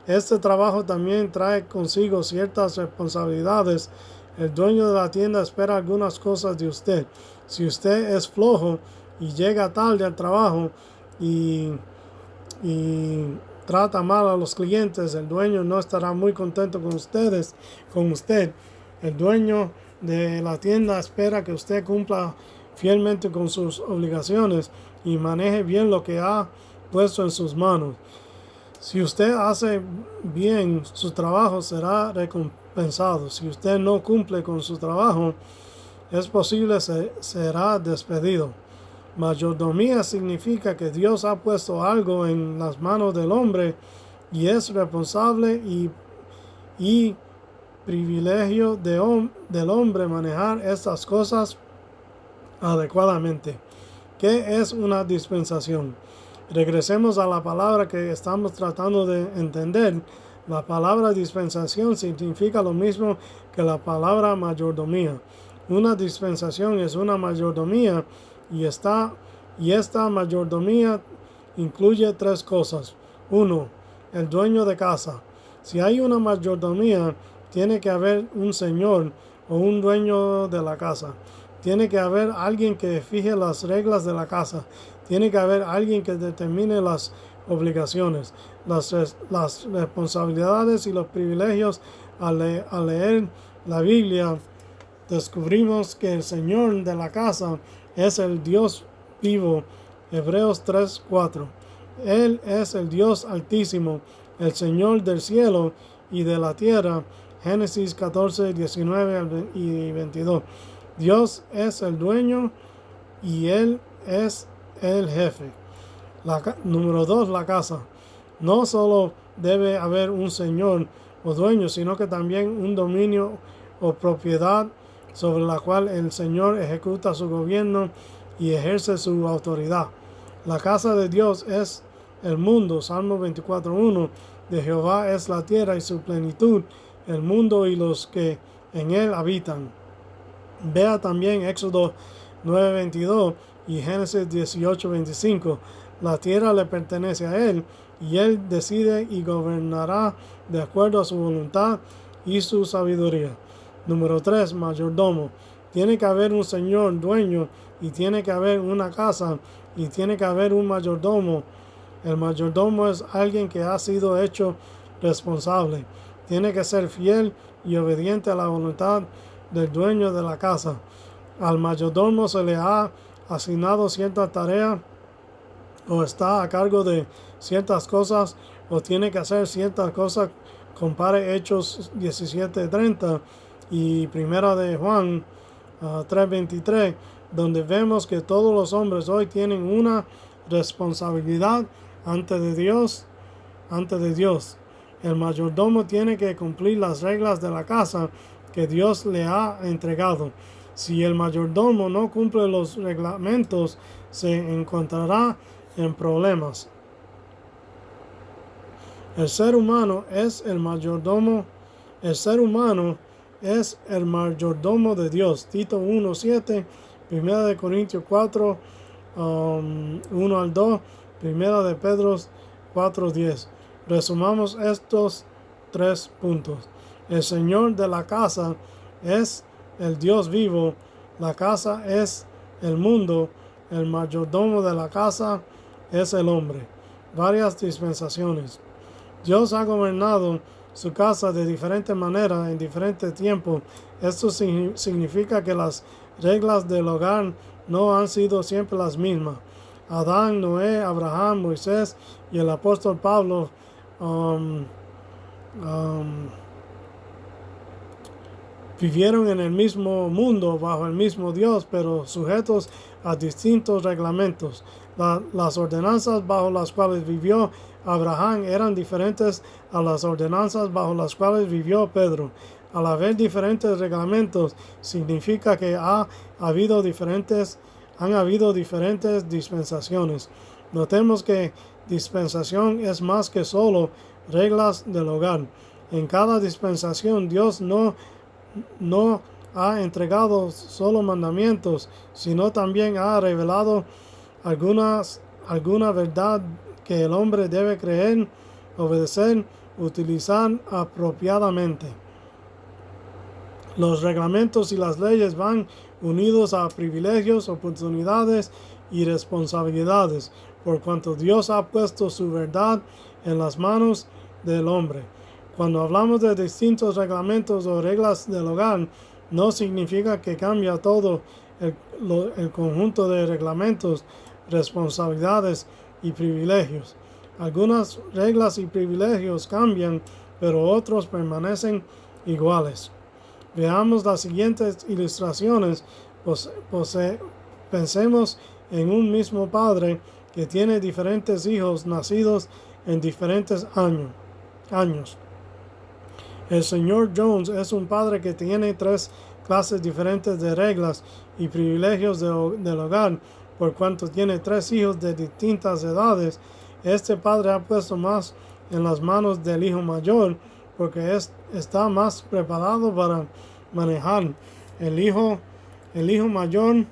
Este trabajo también trae consigo ciertas responsabilidades. El dueño de la tienda espera algunas cosas de usted. Si usted es flojo y llega tarde al trabajo y trata mal a los clientes, el dueño no estará muy contento con usted. El dueño de la tienda espera que usted cumpla fielmente con sus obligaciones y maneje bien lo que ha puesto en sus manos. Si usted hace bien su trabajo, será recompensado. Si usted no cumple con su trabajo, es posible será despedido. Mayordomía significa que Dios ha puesto algo en las manos del hombre y es responsable y privilegio del hombre manejar estas cosas adecuadamente. ¿Qué es una dispensación? Regresemos a la palabra que estamos tratando de entender. La palabra dispensación significa lo mismo que la palabra mayordomía. Una dispensación es una mayordomía y esta mayordomía incluye tres cosas. 1. El dueño de casa. Si hay una mayordomía, tiene que haber un señor o un dueño de la casa. Tiene que haber alguien que fije las reglas de la casa. Tiene que haber alguien que determine las obligaciones, las responsabilidades y los privilegios. Al leer la Biblia, descubrimos que el Señor de la casa es el Dios vivo. Hebreos 3:4. Él es el Dios altísimo, el Señor del cielo y de la tierra. Génesis 14, 19 y 22. Dios es el dueño y Él es el jefe. Número 2, la casa. No solo debe haber un señor o dueño, sino que también un dominio o propiedad sobre la cual el Señor ejecuta su gobierno y ejerce su autoridad. La casa de Dios es el mundo. Salmo 24:1. De Jehová es la tierra y su plenitud, el mundo y los que en él habitan. Vea también Éxodo 9:22 y Génesis 18:25. La tierra le pertenece a él y él decide y gobernará de acuerdo a su voluntad y su sabiduría. Número 3, mayordomo. Tiene que haber un señor dueño y tiene que haber una casa y tiene que haber un mayordomo. El mayordomo es alguien que ha sido hecho responsable. Tiene que ser fiel y obediente a la voluntad del dueño de la casa. Al mayordomo se le ha asignado cierta tarea o está a cargo de ciertas cosas o tiene que hacer ciertas cosas. Compare Hechos 17:30 y Primera de Juan 3:23, donde vemos que todos los hombres hoy tienen una responsabilidad ante Dios. El mayordomo tiene que cumplir las reglas de la casa que Dios le ha entregado. Si el mayordomo no cumple los reglamentos, se encontrará en problemas. El ser humano es el mayordomo de Dios. Tito 1:7, 1 de Corintios 4, 1 al 2, 1 de Pedro 4:10. Resumamos estos 3 puntos. El Señor de la casa es el Dios vivo. La casa es el mundo. El mayordomo de la casa es el hombre. Varias dispensaciones. Dios ha gobernado su casa de diferentes maneras en diferentes tiempos. Esto significa que las reglas del hogar no han sido siempre las mismas. Adán, Noé, Abraham, Moisés y el apóstol Pablo vivieron en el mismo mundo, bajo el mismo Dios, pero sujetos a distintos reglamentos. Las ordenanzas bajo las cuales vivió Abraham eran diferentes a las ordenanzas bajo las cuales vivió Pedro. Al haber diferentes reglamentos, significa que han habido diferentes dispensaciones. Notemos que dispensación es más que solo reglas del hogar. En cada dispensación, Dios no ha entregado solo mandamientos, sino también ha revelado alguna verdad que el hombre debe creer, obedecer, utilizar apropiadamente. Los reglamentos y las leyes van unidos a privilegios, oportunidades y responsabilidades, por cuanto Dios ha puesto su verdad en las manos del hombre. Cuando hablamos de distintos reglamentos o reglas del hogar, no significa que cambia todo el conjunto de reglamentos, responsabilidades y privilegios. Algunas reglas y privilegios cambian, pero otros permanecen iguales. Veamos las siguientes ilustraciones. Pensemos en un mismo padre que tiene diferentes hijos nacidos en diferentes años. El señor Jones es un padre que tiene 3 clases diferentes de reglas y privilegios del hogar, por cuanto tiene 3 hijos de distintas edades. Este padre ha puesto más en las manos del hijo mayor, porque está más preparado para manejar. El hijo mayor,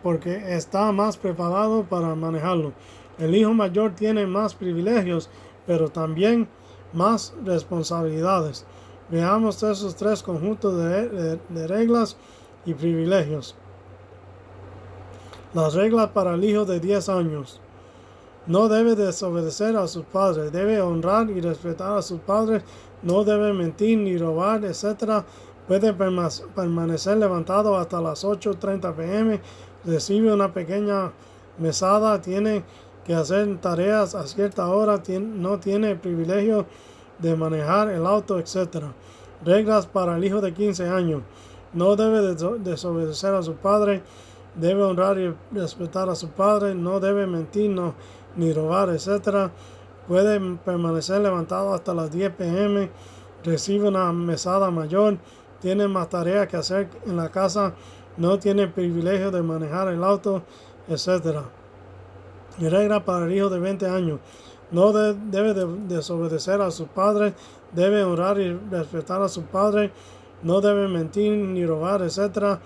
porque está más preparado para manejarlo. El hijo mayor tiene más privilegios, pero también más responsabilidades. Veamos esos 3 conjuntos de reglas y privilegios. Las reglas para el hijo de 10 años. No debe desobedecer a sus padres, debe honrar y respetar a sus padres, no debe mentir ni robar, etc. Puede permanecer levantado hasta las 8:30 p.m., recibe una pequeña mesada, tiene que hacer tareas a cierta hora, no tiene el privilegio de manejar el auto, etc. Reglas para el hijo de 15 años. No debe desobedecer a su padre, debe honrar y respetar a su padre, no debe mentir ni robar, etc. Puede permanecer levantado hasta las 10 p.m., recibe una mesada mayor, tiene más tareas que hacer en la casa, no tiene el privilegio de manejar el auto, etc. Y regla para el hijo de 20 años. No debe desobedecer a sus padres, debe honrar y respetar a sus padres, no debe mentir ni robar, etc.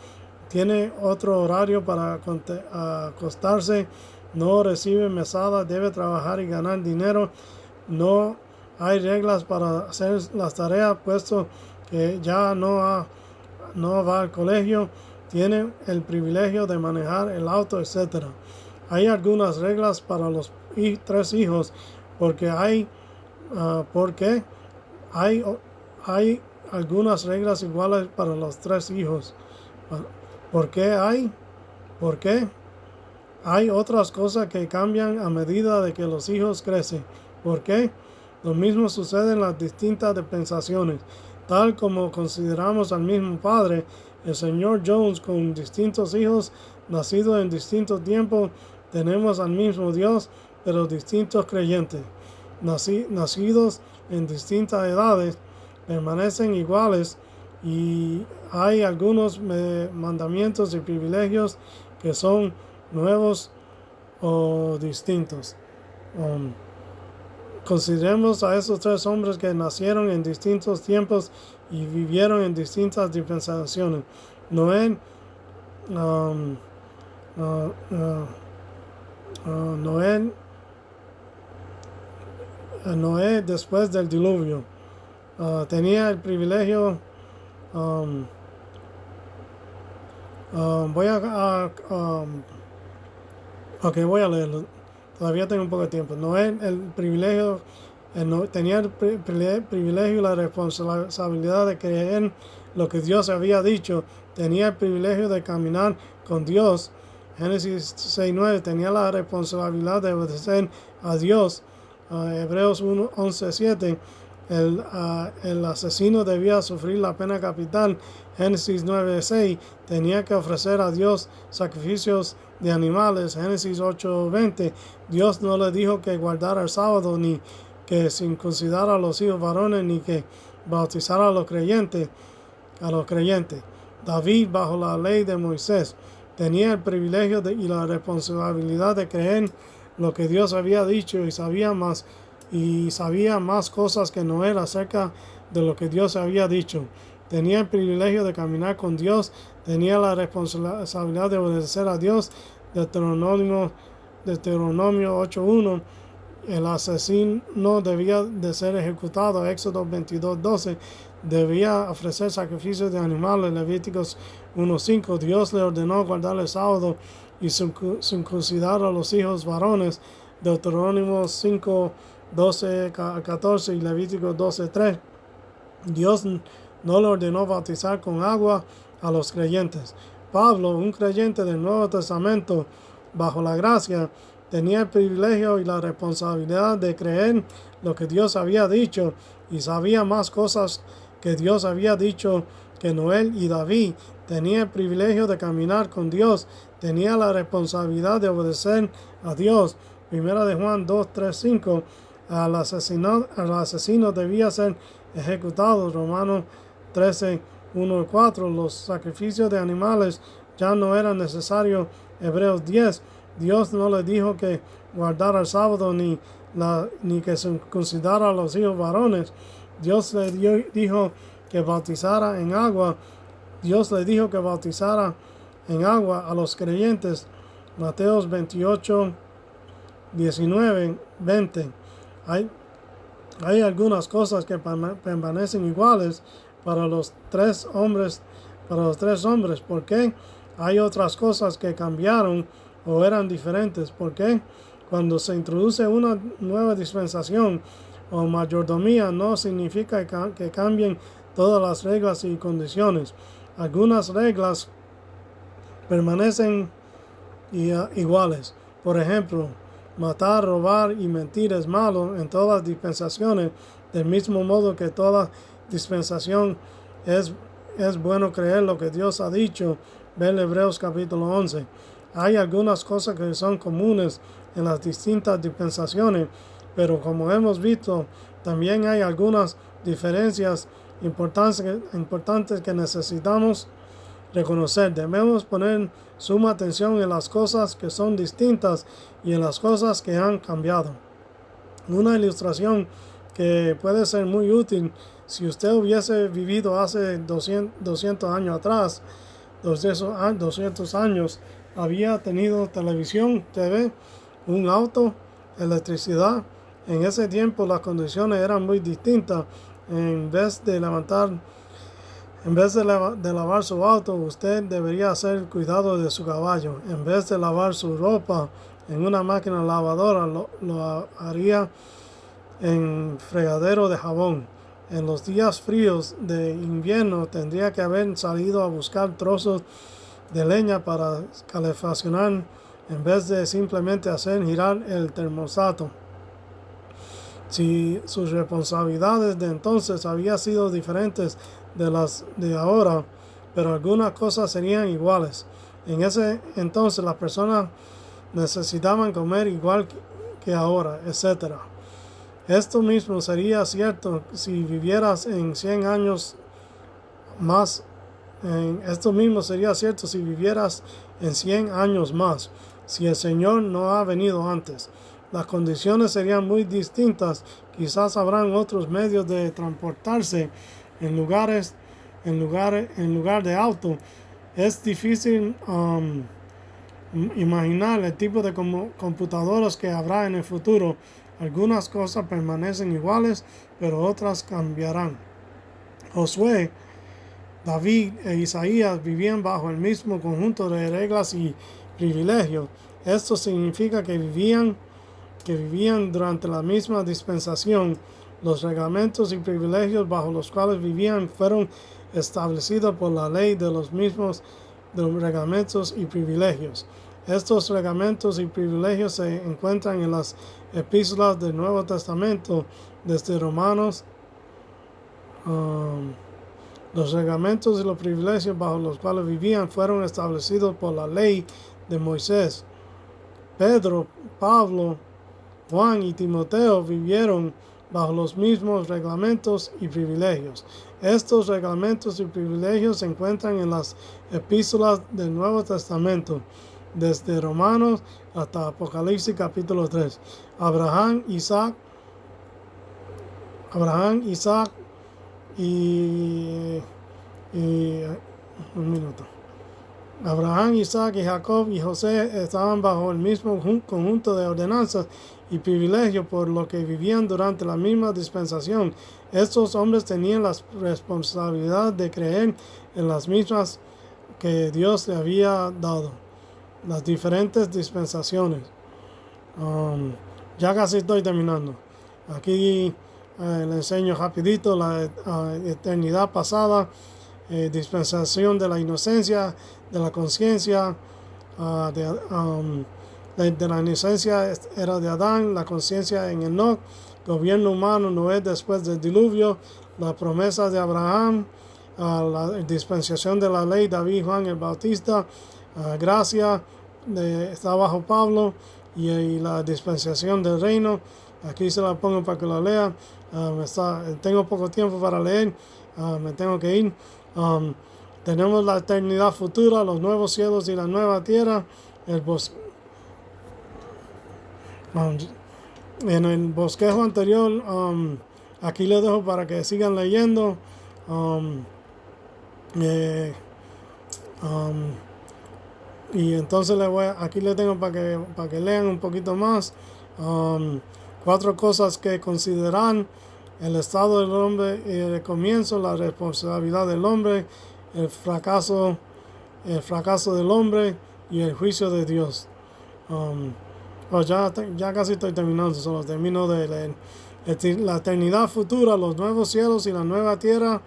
Tiene otro horario para acostarse, no recibe mesada, debe trabajar y ganar dinero. No hay reglas para hacer las tareas, puesto que ya no va al colegio, tiene el privilegio de manejar el auto, etc. Hay algunas reglas para los 3 hijos, porque hay algunas reglas iguales para los 3 hijos. ¿Por qué? Hay otras cosas que cambian a medida de que los hijos crecen. ¿Por qué? Lo mismo sucede en las distintas dispensaciones. Tal como consideramos al mismo padre, el señor Jones, con distintos hijos nacidos en distintos tiempos, tenemos al mismo Dios, pero distintos creyentes, nacidos en distintas edades, permanecen iguales, y hay algunos mandamientos y privilegios que son nuevos o distintos. Consideremos a esos 3 hombres que nacieron en distintos tiempos y vivieron en distintas dispensaciones. Noé después del diluvio tenía el privilegio. Voy a leerlo. Todavía tengo un poco de tiempo. Noé tenía el privilegio y la responsabilidad de creer lo que Dios había dicho. Tenía el privilegio de caminar con Dios. Génesis 6:9. Tenía la responsabilidad de obedecer a Dios. Hebreos 11:7. El asesino debía sufrir la pena capital. Génesis 9:6. Tenía que ofrecer a Dios sacrificios de animales. Génesis 8:20. Dios no le dijo que guardara el sábado, ni que circuncidara a los hijos varones, ni que bautizara a los creyentes. David, bajo la ley de Moisés, tenía el privilegio y la responsabilidad de creer lo que Dios había dicho, y sabía más cosas que Noé acerca de lo que Dios había dicho. Tenía el privilegio de caminar con Dios, tenía la responsabilidad de obedecer a Dios. Deuteronomio 8:1. El asesino debía de ser ejecutado. Éxodo 22:12. Debía ofrecer sacrificios de animales. Levíticos 1:5. Dios le ordenó guardar el sábado y circuncidar a los hijos varones. Deuteronomio 5:12-14 y Levítico 12:3. Dios no le ordenó bautizar con agua a los creyentes. Pablo, un creyente del Nuevo Testamento, bajo la gracia, tenía el privilegio y la responsabilidad de creer lo que Dios había dicho, y sabía más cosas que Dios había dicho que Noé y David tenían el privilegio de caminar con Dios, tenía la responsabilidad de obedecer a Dios. Primera de Juan 2, 3, 5, al asesino debía ser ejecutado. Romanos 13, 1 y 4, los sacrificios de animales ya no eran necesarios. Hebreos 10, Dios no le dijo que guardara el sábado ni que circuncidara a los hijos varones. Dios le dijo que bautizara en agua. Dios le dijo que bautizara en agua a los creyentes. Mateos 28, 19, 20. Hay algunas cosas que permanecen iguales para los tres hombres. ¿Por qué? Hay otras cosas que cambiaron o eran diferentes. ¿Por qué? Cuando se introduce una nueva dispensación o mayordomía, no significa que cambien todas las reglas y condiciones. Algunas reglas permanecen iguales. Por ejemplo, matar, robar y mentir es malo en todas las dispensaciones, del mismo modo que toda dispensación es bueno creer lo que Dios ha dicho. Ve Hebreos capítulo 11. Hay algunas cosas que son comunes en las distintas dispensaciones, pero como hemos visto, también hay algunas diferencias importantes que necesitamos reconocer. Debemos poner suma atención en las cosas que son distintas y en las cosas que han cambiado. Una ilustración que puede ser muy útil: si usted hubiese vivido hace 200 años atrás, 200 años, había tenido televisión, TV, un auto, electricidad. En ese tiempo las condiciones eran muy distintas. En vez de lavar su auto, usted debería hacer cuidado de su caballo. En vez de lavar su ropa en una máquina lavadora, lo haría en fregadero de jabón. En los días fríos de invierno tendría que haber salido a buscar trozos de leña para calefaccionar en vez de simplemente hacer girar el termostato. Si sus responsabilidades de entonces habían sido diferentes de las de ahora, pero algunas cosas serían iguales. En ese entonces las personas necesitaban comer igual que ahora, etc. Esto mismo sería cierto si vivieras en 100 años más. Esto mismo sería cierto si vivieras en 100 años más, si el Señor no ha venido antes. Las condiciones serían muy distintas. Quizás habrán otros medios de transportarse en lugar de auto. Es difícil imaginar el tipo de computadoras que habrá en el futuro. Algunas cosas permanecen iguales, pero otras cambiarán. Josué, David e Isaías vivían bajo el mismo conjunto de reglas y privilegios. Esto significa que vivían durante la misma dispensación. Los reglamentos y privilegios bajo los cuales vivían fueron establecidos por la ley de los mismos reglamentos y privilegios. Estos reglamentos y privilegios se encuentran en las epístolas del Nuevo Testamento, desde Romanos. Los reglamentos y los privilegios bajo los cuales vivían fueron establecidos por la ley de Moisés. Pedro, Pablo, Juan y Timoteo vivieron bajo los mismos reglamentos y privilegios. Estos reglamentos y privilegios se encuentran en las epístolas del Nuevo Testamento, desde Romanos hasta Apocalipsis capítulo 3. Abraham, Isaac y Jacob y José estaban bajo el mismo conjunto de ordenanzas y privilegios, por lo que vivían durante la misma dispensación. Estos hombres tenían la responsabilidad de creer en las mismas que Dios le había dado. Las diferentes dispensaciones. Ya casi estoy terminando. Aquí le enseño rapidito la eternidad pasada, dispensación de la inocencia, de la conciencia, de la inocencia era de Adán, la conciencia en Enoc, gobierno humano Noé después del diluvio, la promesa de Abraham, la dispensación de la ley, David, Juan el Bautista, gracia está bajo Pablo, y la dispensación del reino. Aquí se la pongo para que la lea. Tengo poco tiempo para leer, me tengo que ir. Tenemos la eternidad futura, los nuevos cielos y la nueva tierra. En el bosquejo anterior, aquí les dejo para que sigan leyendo. Y entonces aquí les tengo para que lean un poquito más. 4 cosas que consideran: el estado del hombre y el comienzo, la responsabilidad del hombre, el fracaso del hombre y el juicio de Dios. Ya casi estoy terminando, solo termino de leer. La eternidad futura, los nuevos cielos y la nueva tierra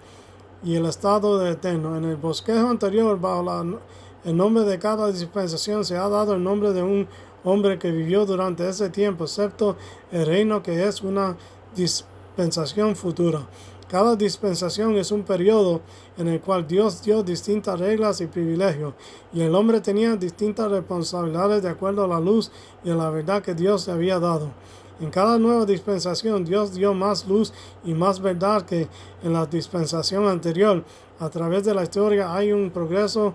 y el estado de eterno. En el bosquejo anterior, bajo el nombre de cada dispensación, se ha dado el nombre de un hombre que vivió durante ese tiempo, excepto el reino, que es una dispensación futura. Cada dispensación es un periodo en el cual Dios dio distintas reglas y privilegios, y el hombre tenía distintas responsabilidades de acuerdo a la luz y a la verdad que Dios le había dado. En cada nueva dispensación, Dios dio más luz y más verdad que en la dispensación anterior. A través de la historia hay un progreso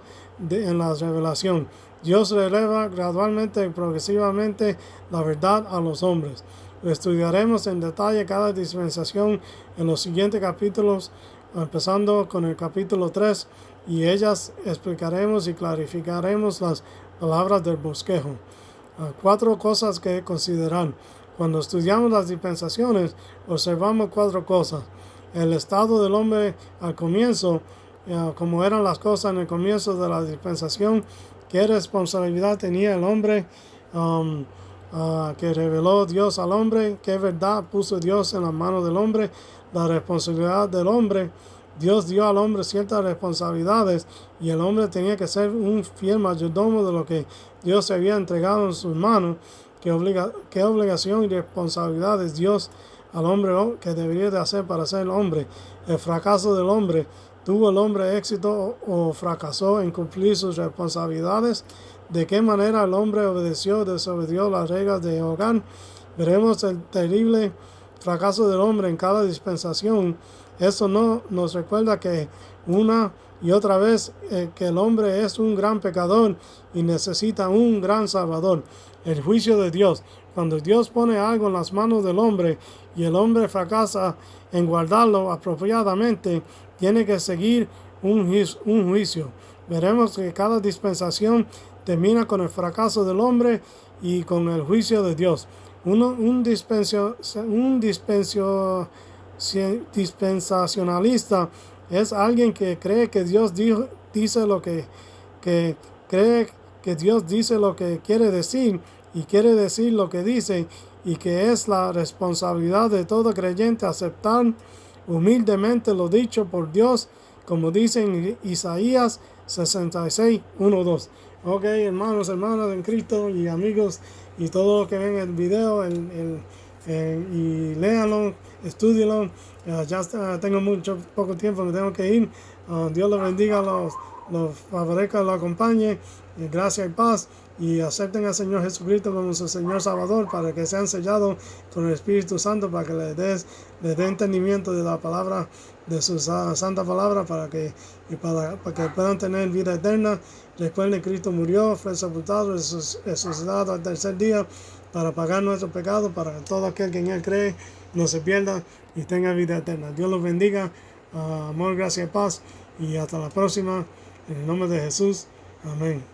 en la revelación. Dios revela gradualmente y progresivamente la verdad a los hombres. Estudiaremos en detalle cada dispensación en los siguientes capítulos, empezando con el capítulo 3, y ellas explicaremos y clarificaremos las palabras del bosquejo. 4 cosas que considerar. Cuando estudiamos las dispensaciones, observamos 4 cosas. El estado del hombre al comienzo, como eran las cosas en el comienzo de la dispensación, qué responsabilidad tenía el hombre, que reveló Dios al hombre, qué verdad puso Dios en las manos del hombre, la responsabilidad del hombre. Dios dio al hombre ciertas responsabilidades y el hombre tenía que ser un fiel mayordomo de lo que Dios se había entregado en sus manos. ¿Qué obligación y responsabilidades Dios al hombre que debería de hacer para ser hombre? El fracaso del hombre. ¿Tuvo el hombre éxito o fracasó en cumplir sus responsabilidades? ¿De qué manera el hombre obedeció o desobedió las reglas de hogar? Veremos el terrible fracaso del hombre en cada dispensación. Eso nos recuerda que una y otra vez que el hombre es un gran pecador y necesita un gran salvador. El juicio de Dios. Cuando Dios pone algo en las manos del hombre y el hombre fracasa en guardarlo apropiadamente, tiene que seguir un juicio. Veremos que cada dispensación termina con el fracaso del hombre y con el juicio de Dios. Un dispensacionalista es alguien que cree que Dios dice lo que cree que Dios dice lo que quiere decir y quiere decir lo que dice, y que es la responsabilidad de todo creyente aceptar humildemente lo dicho por Dios, como dice en Isaías 66, 1, 2. Ok, hermanos, hermanas en Cristo y amigos y todos los que ven el video y léanlo, estudienlo. Tengo poco tiempo, me tengo que ir. Dios los bendiga, los favorezca, los acompañe. Gracia y paz, y acepten al Señor Jesucristo como su Señor Salvador, para que sean sellados con el Espíritu Santo, para que les dé entendimiento de la palabra, de su santa palabra, para que puedan tener vida eterna. Recuerden, Cristo murió, fue sepultado, resucitado al tercer día para pagar nuestros pecados, para que todo aquel que en Él cree no se pierda y tenga vida eterna. Dios los bendiga, amor, gracia y paz, y hasta la próxima, en el nombre de Jesús. Amén.